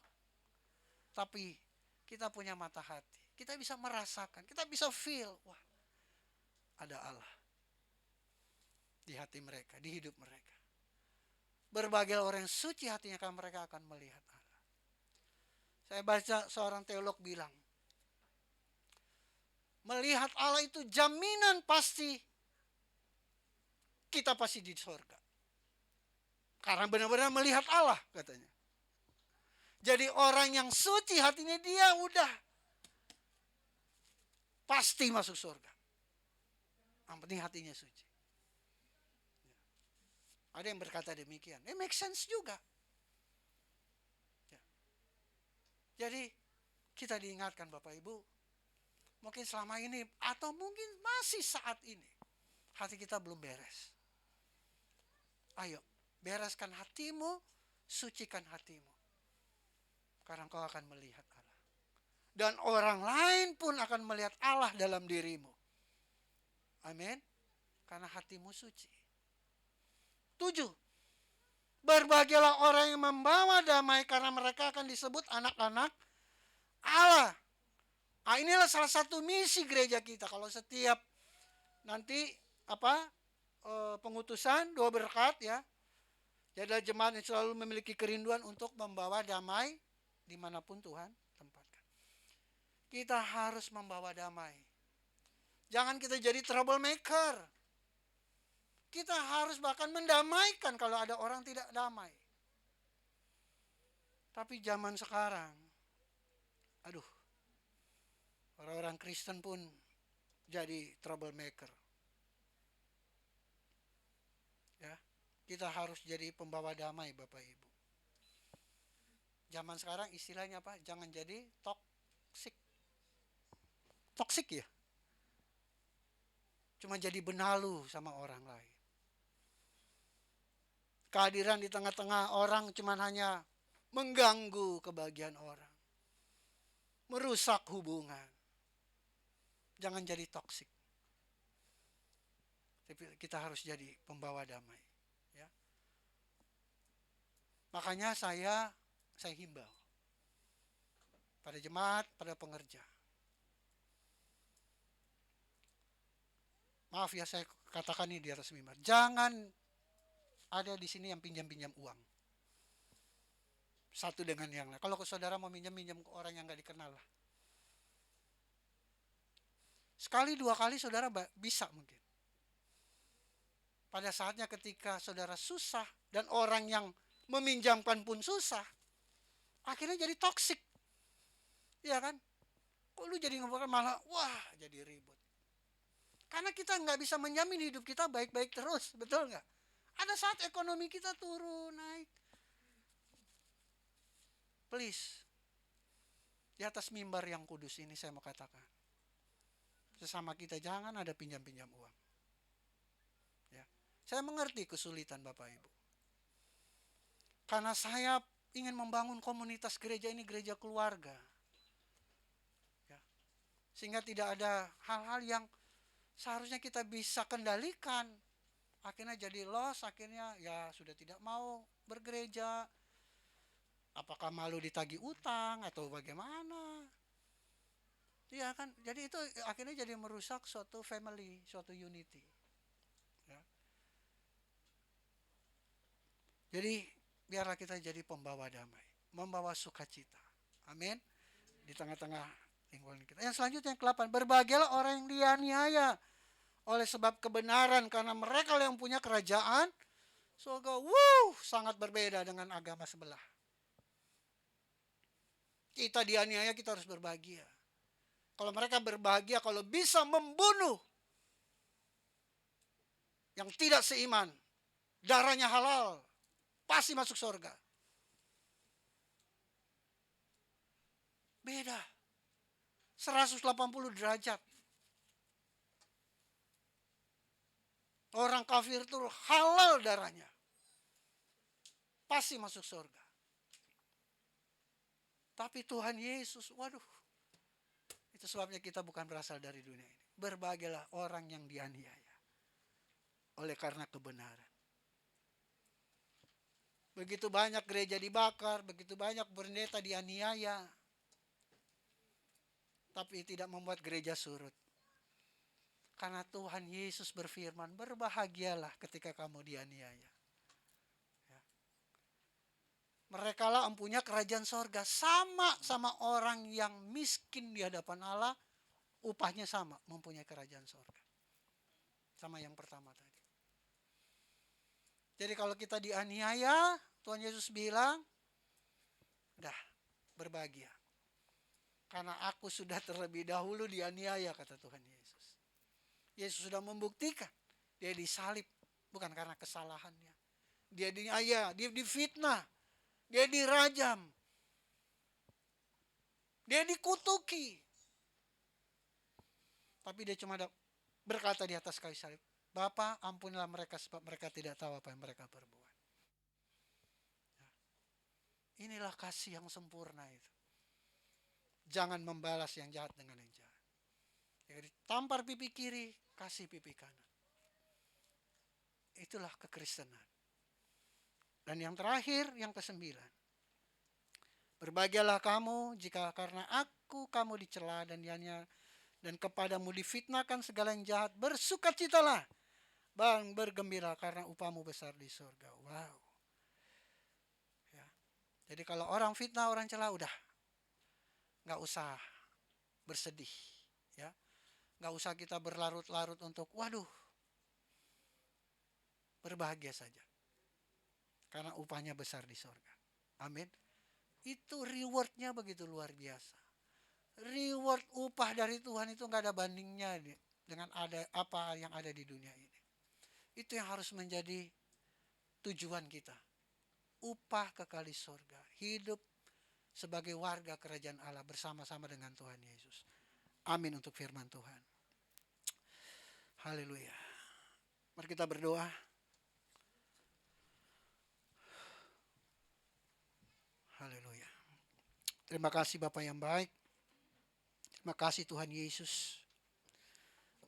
S4: Tapi kita punya mata hati. Kita bisa merasakan. Kita bisa feel. Wah, ada Allah. Di hati mereka. Di hidup mereka. Berbagai orang yang suci hatinya kan mereka akan melihat Allah. Saya baca seorang teolog bilang. Melihat Allah itu jaminan pasti. Kita pasti di surga. Karena benar-benar melihat Allah katanya. Jadi orang yang suci hatinya dia udah pasti masuk surga. Yang penting hatinya suci. Ada yang berkata demikian. Make sense juga. Ya. Jadi kita diingatkan Bapak Ibu. Mungkin selama ini atau mungkin masih saat ini. Hati kita belum beres. Ayo. Bereskan hatimu, sucikan hatimu. Karena engkau akan melihat Allah. Dan orang lain pun akan melihat Allah dalam dirimu. Amin. Karena hatimu suci. 7. Berbahagialah orang yang membawa damai karena mereka akan disebut anak-anak Allah. Nah, inilah salah satu misi gereja kita. Kalau setiap nanti pengutusan 2 berkat ya. Jadilah jemaat yang selalu memiliki kerinduan untuk membawa damai dimanapun Tuhan tempatkan. Kita harus membawa damai. Jangan kita jadi troublemaker. Kita harus bahkan mendamaikan kalau ada orang tidak damai. Tapi zaman sekarang, orang-orang Kristen pun jadi troublemaker. Ya. Kita harus jadi pembawa damai Bapak Ibu. Zaman sekarang istilahnya apa? Jangan jadi toksik. Toksik ya? Cuma jadi benalu sama orang lain. Kehadiran di tengah-tengah orang cuma hanya mengganggu kebahagiaan orang. Merusak hubungan. Jangan jadi toksik. Tapi kita harus jadi pembawa damai. Ya. Makanya saya himbau pada jemaat, pada pengerja. Maaf ya saya katakan ini di atas mimbar. Jangan ada di sini yang pinjam-pinjam uang. Satu dengan yang lain. Kalau saudara mau minjam ke orang yang gak dikenal lah. Sekali dua kali saudara bisa mungkin. Pada saatnya ketika saudara susah dan orang yang meminjamkan pun susah, akhirnya jadi toksik. Iya kan? Kok lu jadi ngomong malah wah jadi ribut. Karena kita nggak bisa menjamin hidup kita baik-baik terus, betul nggak? Ada saat ekonomi kita turun, naik. Please, di atas mimbar yang kudus ini saya mau katakan, sesama kita jangan ada pinjam-pinjam uang. Ya, saya mengerti kesulitan Bapak Ibu. Karena saya ingin membangun komunitas gereja ini, gereja keluarga. Ya, sehingga tidak ada hal-hal yang seharusnya kita bisa kendalikan. Akhirnya jadi loss, akhirnya ya sudah tidak mau bergereja. Apakah malu ditagih utang atau bagaimana? Iya kan, jadi itu akhirnya jadi merusak suatu family, suatu unity. Ya. Jadi biarlah kita jadi pembawa damai, membawa sukacita. Amin. Di tengah-tengah lingkungan kita. Yang selanjutnya yang ke-8, berbahagialah orang yang dianiaya oleh sebab kebenaran, karena mereka yang punya kerajaan surga. Sangat berbeda dengan agama sebelah. Kita dianiaya, kita harus berbahagia. Kalau mereka berbahagia, kalau bisa membunuh yang tidak seiman, darahnya halal, pasti masuk surga. Beda. 180 derajat. Orang kafir itu halal darahnya, pasti masuk surga. Tapi Tuhan Yesus, waduh, itu sebabnya kita bukan berasal dari dunia ini. Berbahagialah orang yang dianiaya oleh karena kebenaran. Begitu banyak gereja dibakar, begitu banyak pendeta dianiaya, tapi tidak membuat gereja surut. Karena Tuhan Yesus berfirman, berbahagialah ketika kamu dianiaya. Mereka lah empunya kerajaan sorga. Sama orang yang miskin di hadapan Allah, upahnya sama, mempunyai kerajaan sorga. Sama yang pertama tadi. Jadi kalau kita dianiaya, Tuhan Yesus bilang, dah berbahagia. Karena aku sudah terlebih dahulu dianiaya, kata Tuhan Yesus. Yesus sudah membuktikan, dia disalib bukan karena kesalahannya. Dia dianiaya, dia difitnah. Dia dirajam. Dia dikutuki. Tapi dia cuma berkata di atas kayu salib, Bapa, ampunilah mereka sebab mereka tidak tahu apa yang mereka perbuat. Inilah kasih yang sempurna itu. Jangan membalas yang jahat dengan yang jahat. Jadi tampar pipi kiri, kasih pipi kanan. Itulah kekristenan. Dan yang terakhir, yang ke-9. Berbahagialah kamu jika karena aku kamu dicela dan kepadamu difitnahkan segala yang jahat. Bersukacitalah dan bergembira karena upahmu besar di surga. Wow. Ya. Jadi kalau orang fitnah, orang cela, udah nggak usah bersedih. Ya. Nggak usah kita berlarut-larut untuk waduh. Berbahagia saja. Karena upahnya besar di surga. Amin. Itu rewardnya begitu luar biasa. Reward upah dari Tuhan itu gak ada bandingnya dengan apa yang ada di dunia ini. Itu yang harus menjadi tujuan kita. Upah kekal di surga. Hidup sebagai warga kerajaan Allah bersama-sama dengan Tuhan Yesus. Amin untuk firman Tuhan. Haleluya. Mari kita berdoa. Haleluya. Terima kasih Bapa yang baik. Terima kasih Tuhan Yesus.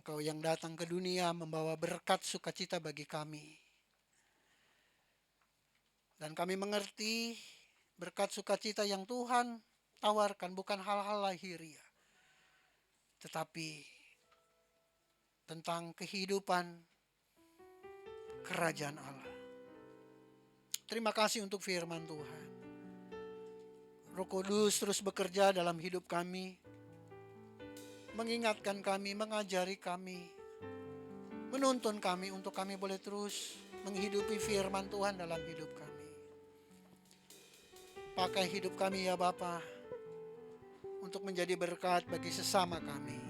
S4: Engkau yang datang ke dunia membawa berkat sukacita bagi kami. Dan kami mengerti berkat sukacita yang Tuhan tawarkan bukan hal-hal lahiriah, tetapi tentang kehidupan kerajaan Allah. Terima kasih untuk firman Tuhan. Roh Kudus terus bekerja dalam hidup kami, mengingatkan kami, mengajari kami, menuntun kami untuk kami boleh terus menghidupi firman Tuhan dalam hidup kami. Pakai hidup kami ya Bapa untuk menjadi berkat bagi sesama kami.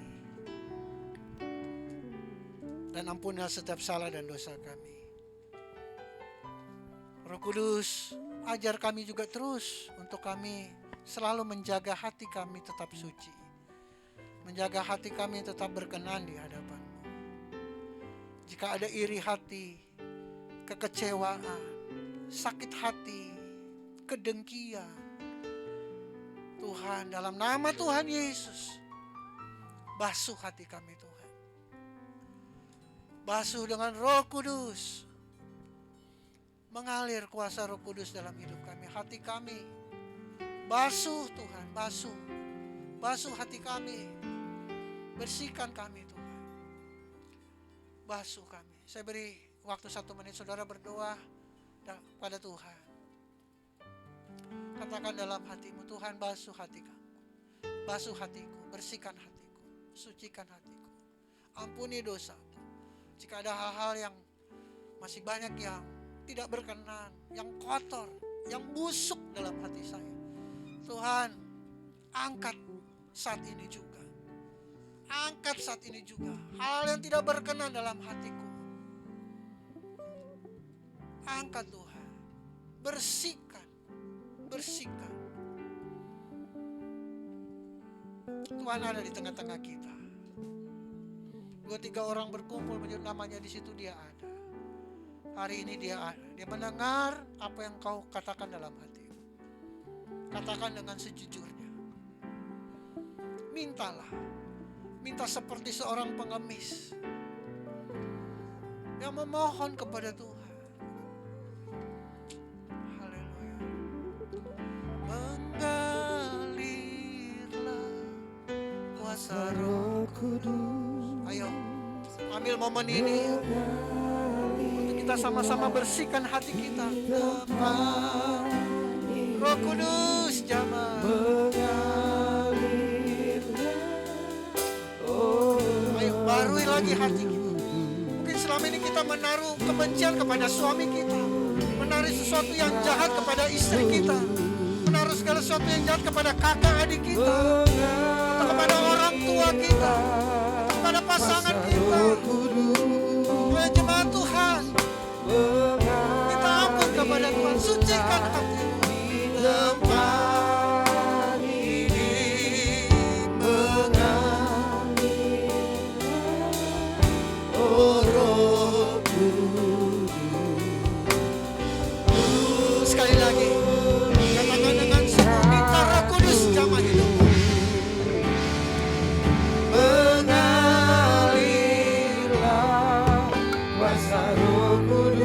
S4: Dan ampunilah setiap salah dan dosa kami. Roh Kudus, ajar kami juga terus untuk kami selalu menjaga hati kami tetap suci. Menjaga hati kami tetap berkenan di hadapan-Mu. Jika ada iri hati, kekecewaan, sakit hati, kedengkian, Tuhan, dalam nama Tuhan Yesus, basuh hati kami Tuhan. Basuh dengan Roh Kudus. Mengalir kuasa Roh Kudus dalam hidup kami, hati kami. Basuh Tuhan, basuh. Basuh hati kami. Bersihkan kami Tuhan. Basuh kami. Saya beri waktu 1 menit, saudara berdoa pada Tuhan. Katakan dalam hatimu, Tuhan basuh hati kamu. Basuh hatiku, bersihkan hatiku, sucikan hatiku. Ampuni dosa. Jika ada hal-hal yang masih banyak yang tidak berkenan, yang kotor, yang busuk dalam hati saya, Tuhan, angkat saat ini juga. Angkat saat ini juga hal yang tidak berkenan dalam hatiku. Angkat Tuhan. Bersihkan. Bersihkan. Tuhan ada di tengah-tengah kita. 2-3 orang berkumpul menyebut namanya, di situ Dia ada. Hari ini Dia ada. Dia mendengar apa yang kau katakan dalam hati. Katakan dengan sejujurnya. Mintalah. Minta seperti seorang pengemis yang memohon kepada Tuhan. Haleluya. Mengalirlah kuasa Roh Kudus. Ayo, ambil momen ini untuk kita sama-sama bersihkan hati kita. Roh Kudus jamah. Ayo, barui lagi hati kita. Mungkin selama ini kita menaruh kebencian kepada suami kita, menaruh sesuatu yang jahat kepada istri kita, menaruh segala sesuatu yang jahat kepada kakak adik kita, atau kepada orang tua kita, atau kepada pasangan kita. Oleh jemaat Tuhan, kita ampun kepada Tuhan, sucikan hati tempat ini mengalir, oh Roh Kudus. Sekali lagi, katakan dengan sungguh, minta Roh Kudus jamah hidupmu. Mengalirlah kuasa Roh Kudus.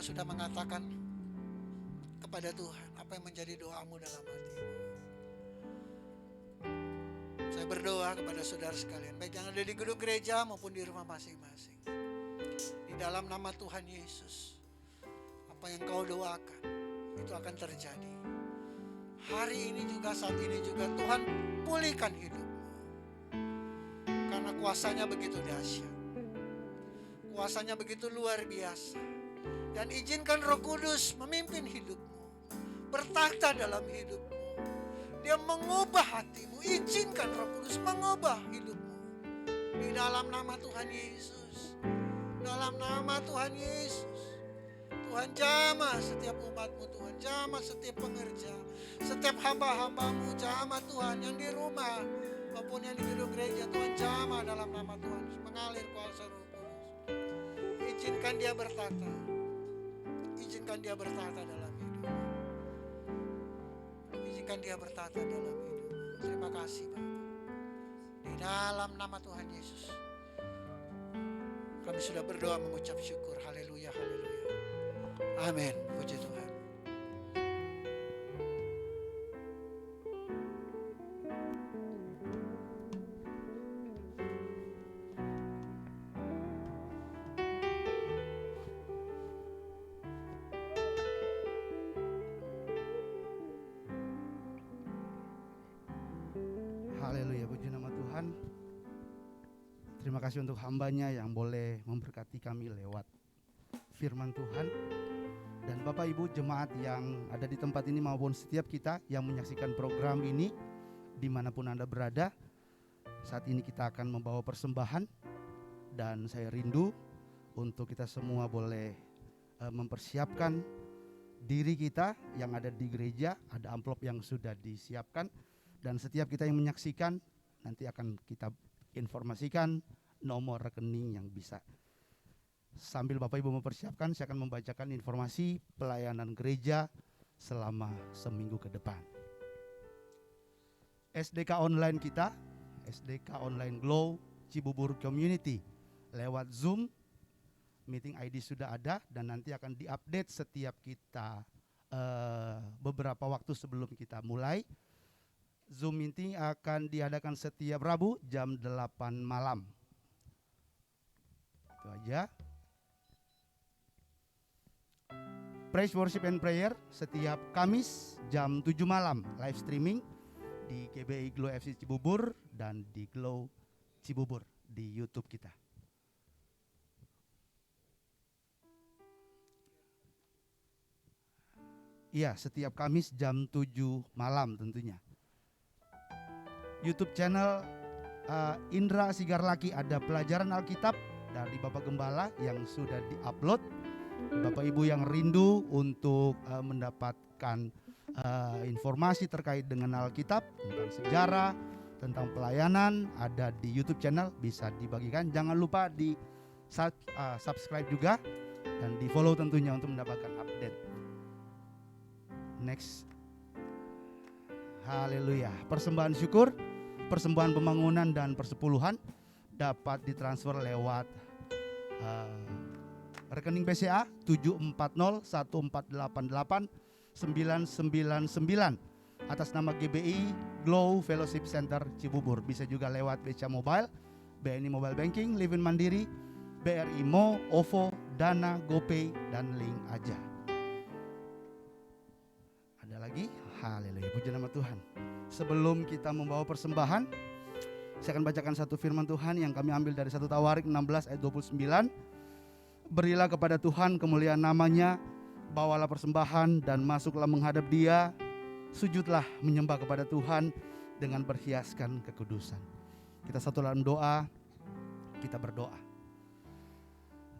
S4: Sudah mengatakan kepada Tuhan apa yang menjadi doamu dalam hatimu. Saya berdoa kepada saudara sekalian, baik yang ada di gedung gereja maupun di rumah masing-masing. Di dalam nama Tuhan Yesus, apa yang kau doakan itu akan terjadi. Hari ini juga, saat ini juga, Tuhan pulihkan hidupmu. Karena kuasanya begitu dahsyat. Kuasanya begitu luar biasa. Dan izinkan Roh Kudus memimpin hidupmu, bertakhta dalam hidupmu. Dia mengubah hatimu. Izinkan Roh Kudus mengubah hidupmu. Di dalam nama Tuhan Yesus, dalam nama Tuhan Yesus. Tuhan jamah setiap umat-Mu Tuhan, jamah setiap pengerja, setiap hamba-hamba-Mu, jamah Tuhan yang di rumah maupun yang di gedung gereja. Tuhan jamah dalam nama Tuhan, mengalir kuasa Roh Kudus. Izinkan dia bertata, izinkan dia bertata dalam hidup, izinkan dia bertata dalam hidup. Terima kasih Bapak, di dalam nama Tuhan Yesus kami sudah berdoa mengucap syukur. Haleluya, haleluya. Amin. Puji Tuhan.
S5: Haleluya, puji nama Tuhan. Terima kasih untuk hambanya yang boleh memberkati kami lewat firman Tuhan. Dan Bapak Ibu jemaat yang ada di tempat ini maupun setiap kita yang menyaksikan program ini dimanapun Anda berada, saat ini kita akan membawa persembahan. Dan saya rindu untuk kita semua boleh mempersiapkan diri kita yang ada di gereja. Ada amplop yang sudah disiapkan. Dan setiap kita yang menyaksikan nanti akan kita informasikan nomor rekening yang bisa. Sambil Bapak Ibu mempersiapkan, saya akan membacakan informasi pelayanan gereja selama seminggu ke depan. SDK online kita, SDK online Glow Cibubur Community lewat Zoom. Meeting ID sudah ada dan nanti akan diupdate setiap kita beberapa waktu sebelum kita mulai. Zoom meeting akan diadakan setiap Rabu jam 8 malam. Itu aja. Praise Worship and Prayer setiap Kamis jam 7 malam live streaming di GBI Glow FC Cibubur dan di Glow Cibubur di YouTube kita. Iya, setiap Kamis jam 7 malam tentunya. YouTube channel Indra Sigarlaki ada pelajaran Alkitab dari Bapak Gembala yang sudah diupload. Bapak Ibu yang rindu untuk mendapatkan informasi terkait dengan Alkitab, tentang sejarah, tentang pelayanan, ada di YouTube channel, bisa dibagikan. Jangan lupa di subscribe juga dan di follow tentunya untuk mendapatkan update. Next. Haleluya. Persembahan syukur, persembahan pembangunan dan persepuluhan dapat ditransfer lewat rekening BCA 74014889999 atas nama GBI Glow Fellowship Center Cibubur. Bisa juga lewat BCA Mobile, BNI Mobile Banking, Livin Mandiri, BRI Mo, OVO, Dana, GoPay, dan Link aja. Ada lagi? Haleluya, puji nama Tuhan. Sebelum kita membawa persembahan, saya akan bacakan satu firman Tuhan yang kami ambil dari 1 Tawarik 16 ayat 29. Berilah kepada Tuhan kemuliaan namanya, bawalah persembahan dan masuklah menghadap Dia, sujudlah menyembah kepada Tuhan dengan berhiaskan kekudusan. Kita satu dalam doa, kita berdoa.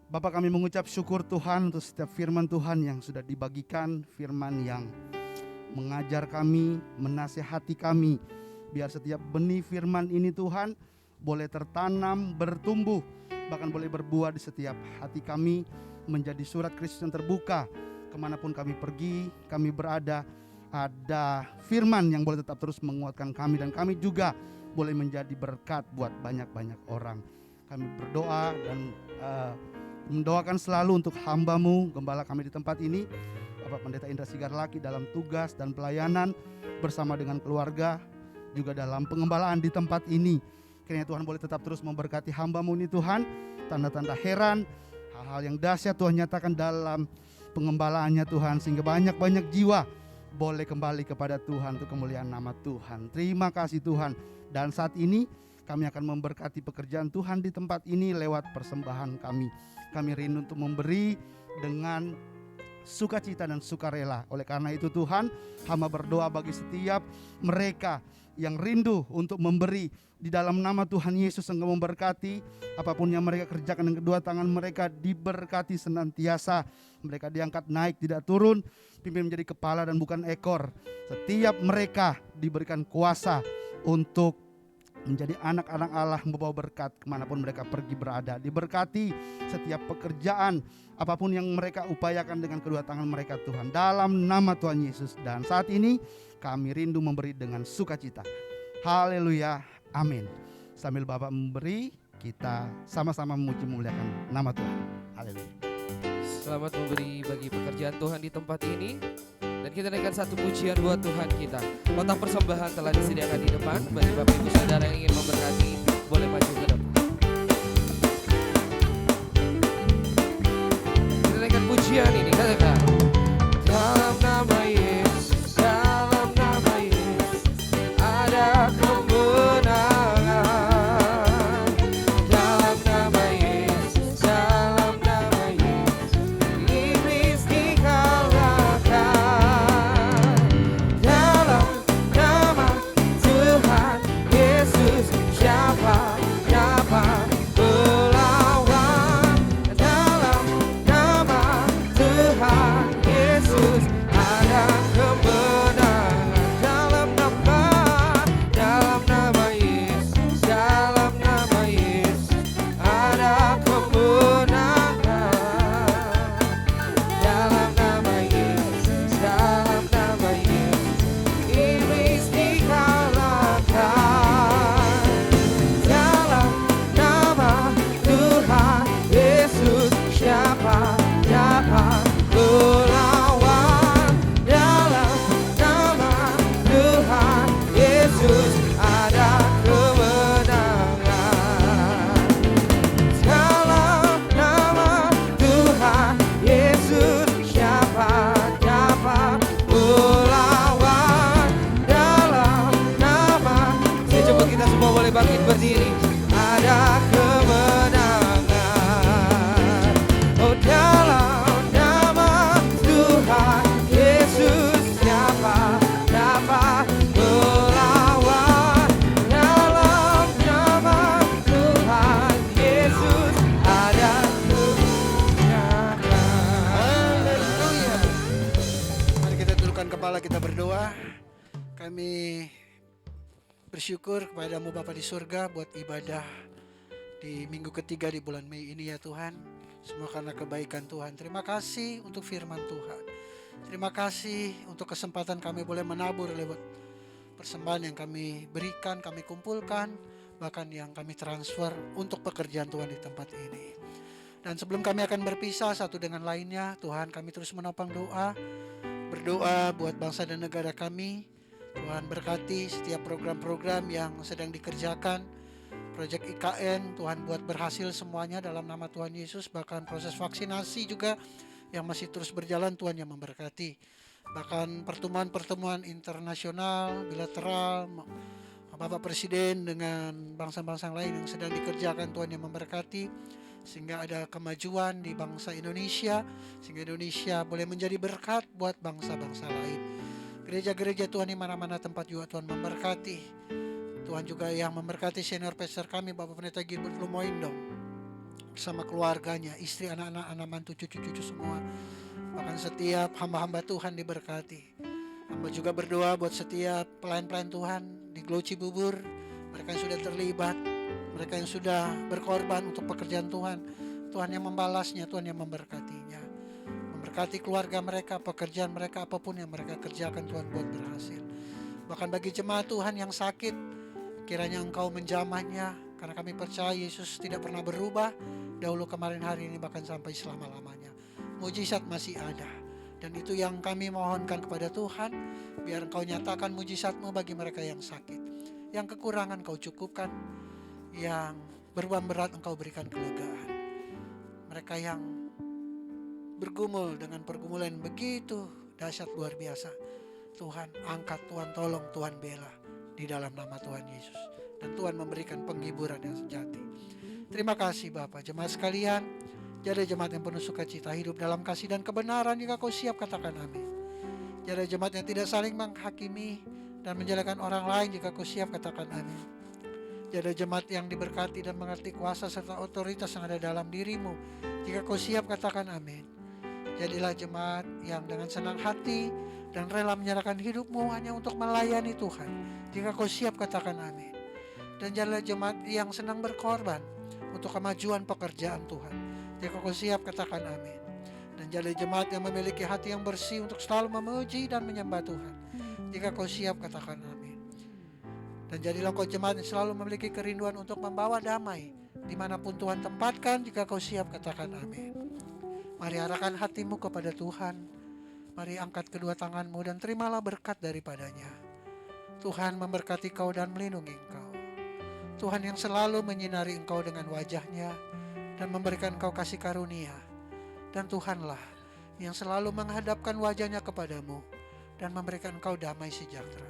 S5: Bapa, kami mengucap syukur Tuhan untuk setiap firman Tuhan yang sudah dibagikan, firman yang mengajar kami, menasihati kami, biar setiap benih firman ini Tuhan boleh tertanam, bertumbuh, bahkan boleh berbuah di setiap hati kami, menjadi surat Kristus yang terbuka. Kemanapun kami pergi, kami berada, ada firman yang boleh tetap terus menguatkan kami, dan kami juga boleh menjadi berkat buat banyak-banyak orang. Kami berdoa dan mendoakan selalu untuk hamba-Mu, gembala kami di tempat ini, Bapak Pendeta Indra Sigarlaki dalam tugas dan pelayanan bersama dengan keluarga, juga dalam pengembalaan di tempat ini. Kiranya Tuhan boleh tetap terus memberkati hamba-Mu ini Tuhan. Tanda-tanda heran, hal-hal yang dahsyat Tuhan nyatakan dalam pengembalaannya Tuhan, sehingga banyak-banyak jiwa boleh kembali kepada Tuhan untuk kemuliaan nama Tuhan. Terima kasih Tuhan. Dan saat ini kami akan memberkati pekerjaan Tuhan di tempat ini lewat persembahan kami. Kami rindu untuk memberi dengan sukacita dan sukarela. Oleh karena itu Tuhan, hamba berdoa bagi setiap mereka yang rindu untuk memberi di dalam nama Tuhan Yesus. Engkau memberkati apapun yang mereka kerjakan dengan kedua tangan mereka, diberkati senantiasa. Mereka diangkat naik, tidak turun, pimpin menjadi kepala dan bukan ekor. Setiap mereka diberikan kuasa untuk menjadi anak-anak Allah, membawa berkat kemanapun mereka pergi berada. Diberkati setiap pekerjaan apapun yang mereka upayakan dengan kedua tangan mereka Tuhan, dalam nama Tuhan Yesus. Dan saat ini kami rindu memberi dengan sukacita. Haleluya, amin. Sambil Bapak memberi, kita sama-sama memuji memuliakan nama Tuhan. Haleluya.
S1: Selamat memberi bagi pekerjaan Tuhan di tempat ini. Dan kita naikkan satu pujian buat Tuhan kita. Kotak persembahan telah disediakan di depan. Bagi Bapak Ibu Saudara yang ingin memberkati, boleh maju ke depan. Kita naikkan pujian ini, katakan. Dalam nama Yesus, dalam nama Yesus, ada kemenangan. Dalam nama Yesus, dalam nama Yesus, iblis dikalahkan. Dalam nama Tuhan Yesus, siapa dapat melawan? Dalam nama Tuhan Yesus ada kemenangan. Dalam nama Yesus, dalam nama Yesus ada kemenangan. Dalam nama Yesus, dalam nama Yesus, iblis dikalahkan. Dalam nama Tuhan Yesus, siapa dapat melawan? Dalam nama Tuhan Yesus ada kemenangan. Dalam nama Tuhan Yesus, siapa dapat melawan? Dalam nama, coba kita semua boleh bangkit berdiri. Ada kemenangan. Oh, dalam nama Tuhan Yesus, siapa dapat melawan? Dalam nama Tuhan Yesus ada kemenangan.
S4: Haleluya. Mari kita tundukkan kepala, kita berdoa. Kami bersyukur kepadamu Bapa di surga buat ibadah di minggu ketiga di bulan Mei ini ya Tuhan. Semua karena kebaikan Tuhan. Terima kasih untuk firman Tuhan. Terima kasih untuk kesempatan kami boleh menabur lewat persembahan yang kami berikan, kami kumpulkan, bahkan yang kami transfer untuk pekerjaan Tuhan di tempat ini. Dan sebelum kami akan berpisah satu dengan lainnya, Tuhan kami terus menopang doa, berdoa buat bangsa dan negara kami. Tuhan berkati setiap program-program yang sedang dikerjakan, proyek IKN, Tuhan buat berhasil semuanya dalam nama Tuhan Yesus. Bahkan proses vaksinasi juga yang masih terus berjalan, Tuhan yang memberkati. Bahkan pertemuan-pertemuan internasional, bilateral, Bapak Presiden dengan bangsa-bangsa lain yang sedang dikerjakan, Tuhan yang memberkati. Sehingga ada kemajuan di bangsa Indonesia, sehingga Indonesia boleh menjadi berkat buat bangsa-bangsa lain. Gereja-gereja Tuhan di mana-mana tempat juga Tuhan memberkati. Tuhan juga yang memberkati senior pastor kami Bapak Pendeta Gilbert Lumoindong bersama keluarganya, istri, anak-anak, anak mantu, cucu-cucu semua. Bahkan setiap hamba-hamba Tuhan diberkati. Hamba juga berdoa buat setiap pelayan-pelayan Tuhan di Glo Cibubur, mereka yang sudah terlibat, mereka yang sudah berkorban untuk pekerjaan Tuhan. Tuhan yang membalasnya, Tuhan yang memberkatinya. Memberkati keluarga mereka, pekerjaan mereka, apapun yang mereka kerjakan Tuhan buat berhasil. Bahkan bagi jemaat Tuhan yang sakit, kiranya Engkau menjamahnya, karena kami percaya Yesus tidak pernah berubah, dahulu kemarin hari ini bahkan sampai selama-lamanya. Mujizat masih ada, dan itu yang kami mohonkan kepada Tuhan, biar Engkau nyatakan mujizat-Mu bagi mereka yang sakit, yang kekurangan Engkau cukupkan, yang beban berat Engkau berikan kelegaan. Mereka yang bergumul dengan pergumulan begitu dahsyat luar biasa, Tuhan angkat, Tuhan tolong, Tuhan bela di dalam nama Tuhan Yesus. Dan Tuhan memberikan penghiburan yang sejati. Terima kasih Bapak. Jemaat sekalian, Jadi jemaat yang penuh sukacita, hidup dalam kasih dan kebenaran, jika kau siap katakan amin. Jadi jemaat yang tidak saling menghakimi dan menjelekkan orang lain, jika kau siap katakan amin. Jadi jemaat yang diberkati dan mengerti kuasa serta otoritas yang ada dalam dirimu, jika kau siap katakan amin. Jadilah jemaat yang dengan senang hati dan rela menyerahkan hidupmu hanya untuk melayani Tuhan, jika kau siap katakan amin. Dan jadilah jemaat yang senang berkorban untuk kemajuan pekerjaan Tuhan, jika kau siap katakan amin. Dan jadilah jemaat yang memiliki hati yang bersih untuk selalu memuji dan menyembah Tuhan, jika kau siap katakan amin. Dan jadilah kau jemaat yang selalu memiliki kerinduan untuk membawa damai dimanapun Tuhan tempatkan, jika kau siap katakan amin. Mari arahkan hatimu kepada Tuhan. Mari angkat kedua tanganmu dan terimalah berkat daripadanya. Tuhan memberkati kau dan melindungi engkau. Tuhan yang selalu menyinari engkau dengan wajahnya dan memberikan engkau kasih karunia. Dan Tuhanlah yang selalu menghadapkan wajahnya kepadamu dan memberikan engkau damai sejahtera.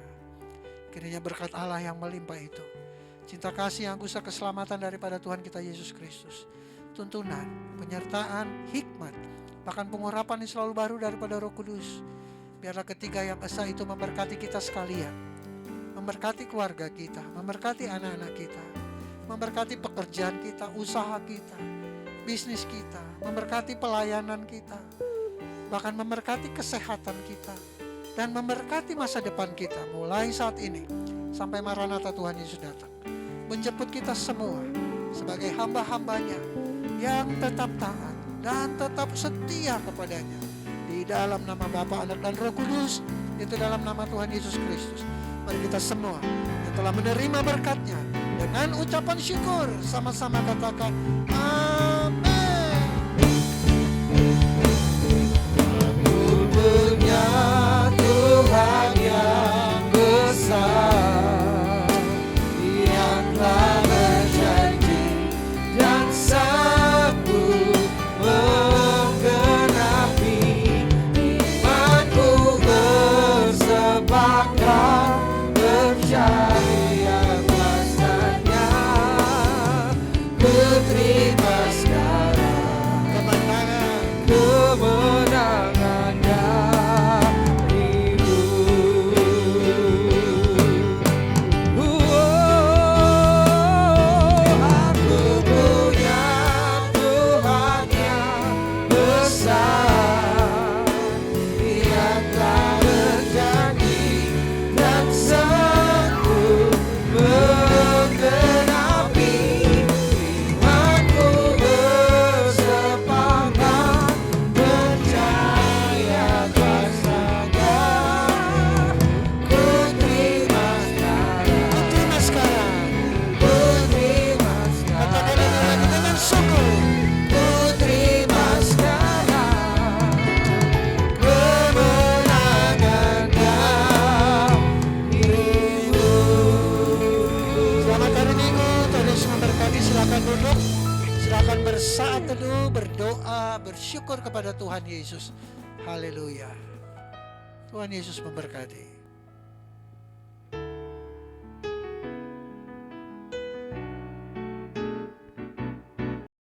S4: Kiranya berkat Allah yang melimpah itu, cinta kasih yang kuasa keselamatan daripada Tuhan kita Yesus Kristus, tuntunan, penyertaan, hikmat, bahkan pengurapan yang selalu baru daripada Roh Kudus, biarlah ketiga yang esa itu memberkati kita sekalian, memberkati keluarga kita, memberkati anak-anak kita, memberkati pekerjaan kita, usaha kita, bisnis kita, memberkati pelayanan kita, bahkan memberkati kesehatan kita, dan memberkati masa depan kita mulai saat ini sampai Maranatha Tuhan Yesus datang, menjemput kita semua sebagai hamba-hambanya yang tetap taat dan tetap setia kepadanya, di dalam nama Bapa, Anak, dan Roh Kudus, itu dalam nama Tuhan Yesus Kristus. Mari kita semua yang telah menerima berkat-Nya dengan ucapan syukur sama-sama katakan amin.
S1: Punya Tuhan yang besar, yang telah berjanji dan sanggup menggenapi imanku, bersepakat percaya kuasanya. Ku terima sekarang kemenangan darimu. Aku punya Tuhan yang besar, Dia telah berjanji dan sanggup menggenapi imanku, bersepakat percaya kuasanya. Ku terima sekarang, ku terima
S4: Katakan
S1: sekarang,
S4: ini lagi dengan syukur.
S1: ku terima sekarang kemenangan darimu.
S4: Selamat hari Minggu, Tuhan Yesus memberkati. Silakan duduk, silakan bersaat teduh, berdoa, bersyukur kepada Tuhan Yesus. Haleluya. Tuhan Yesus memberkati.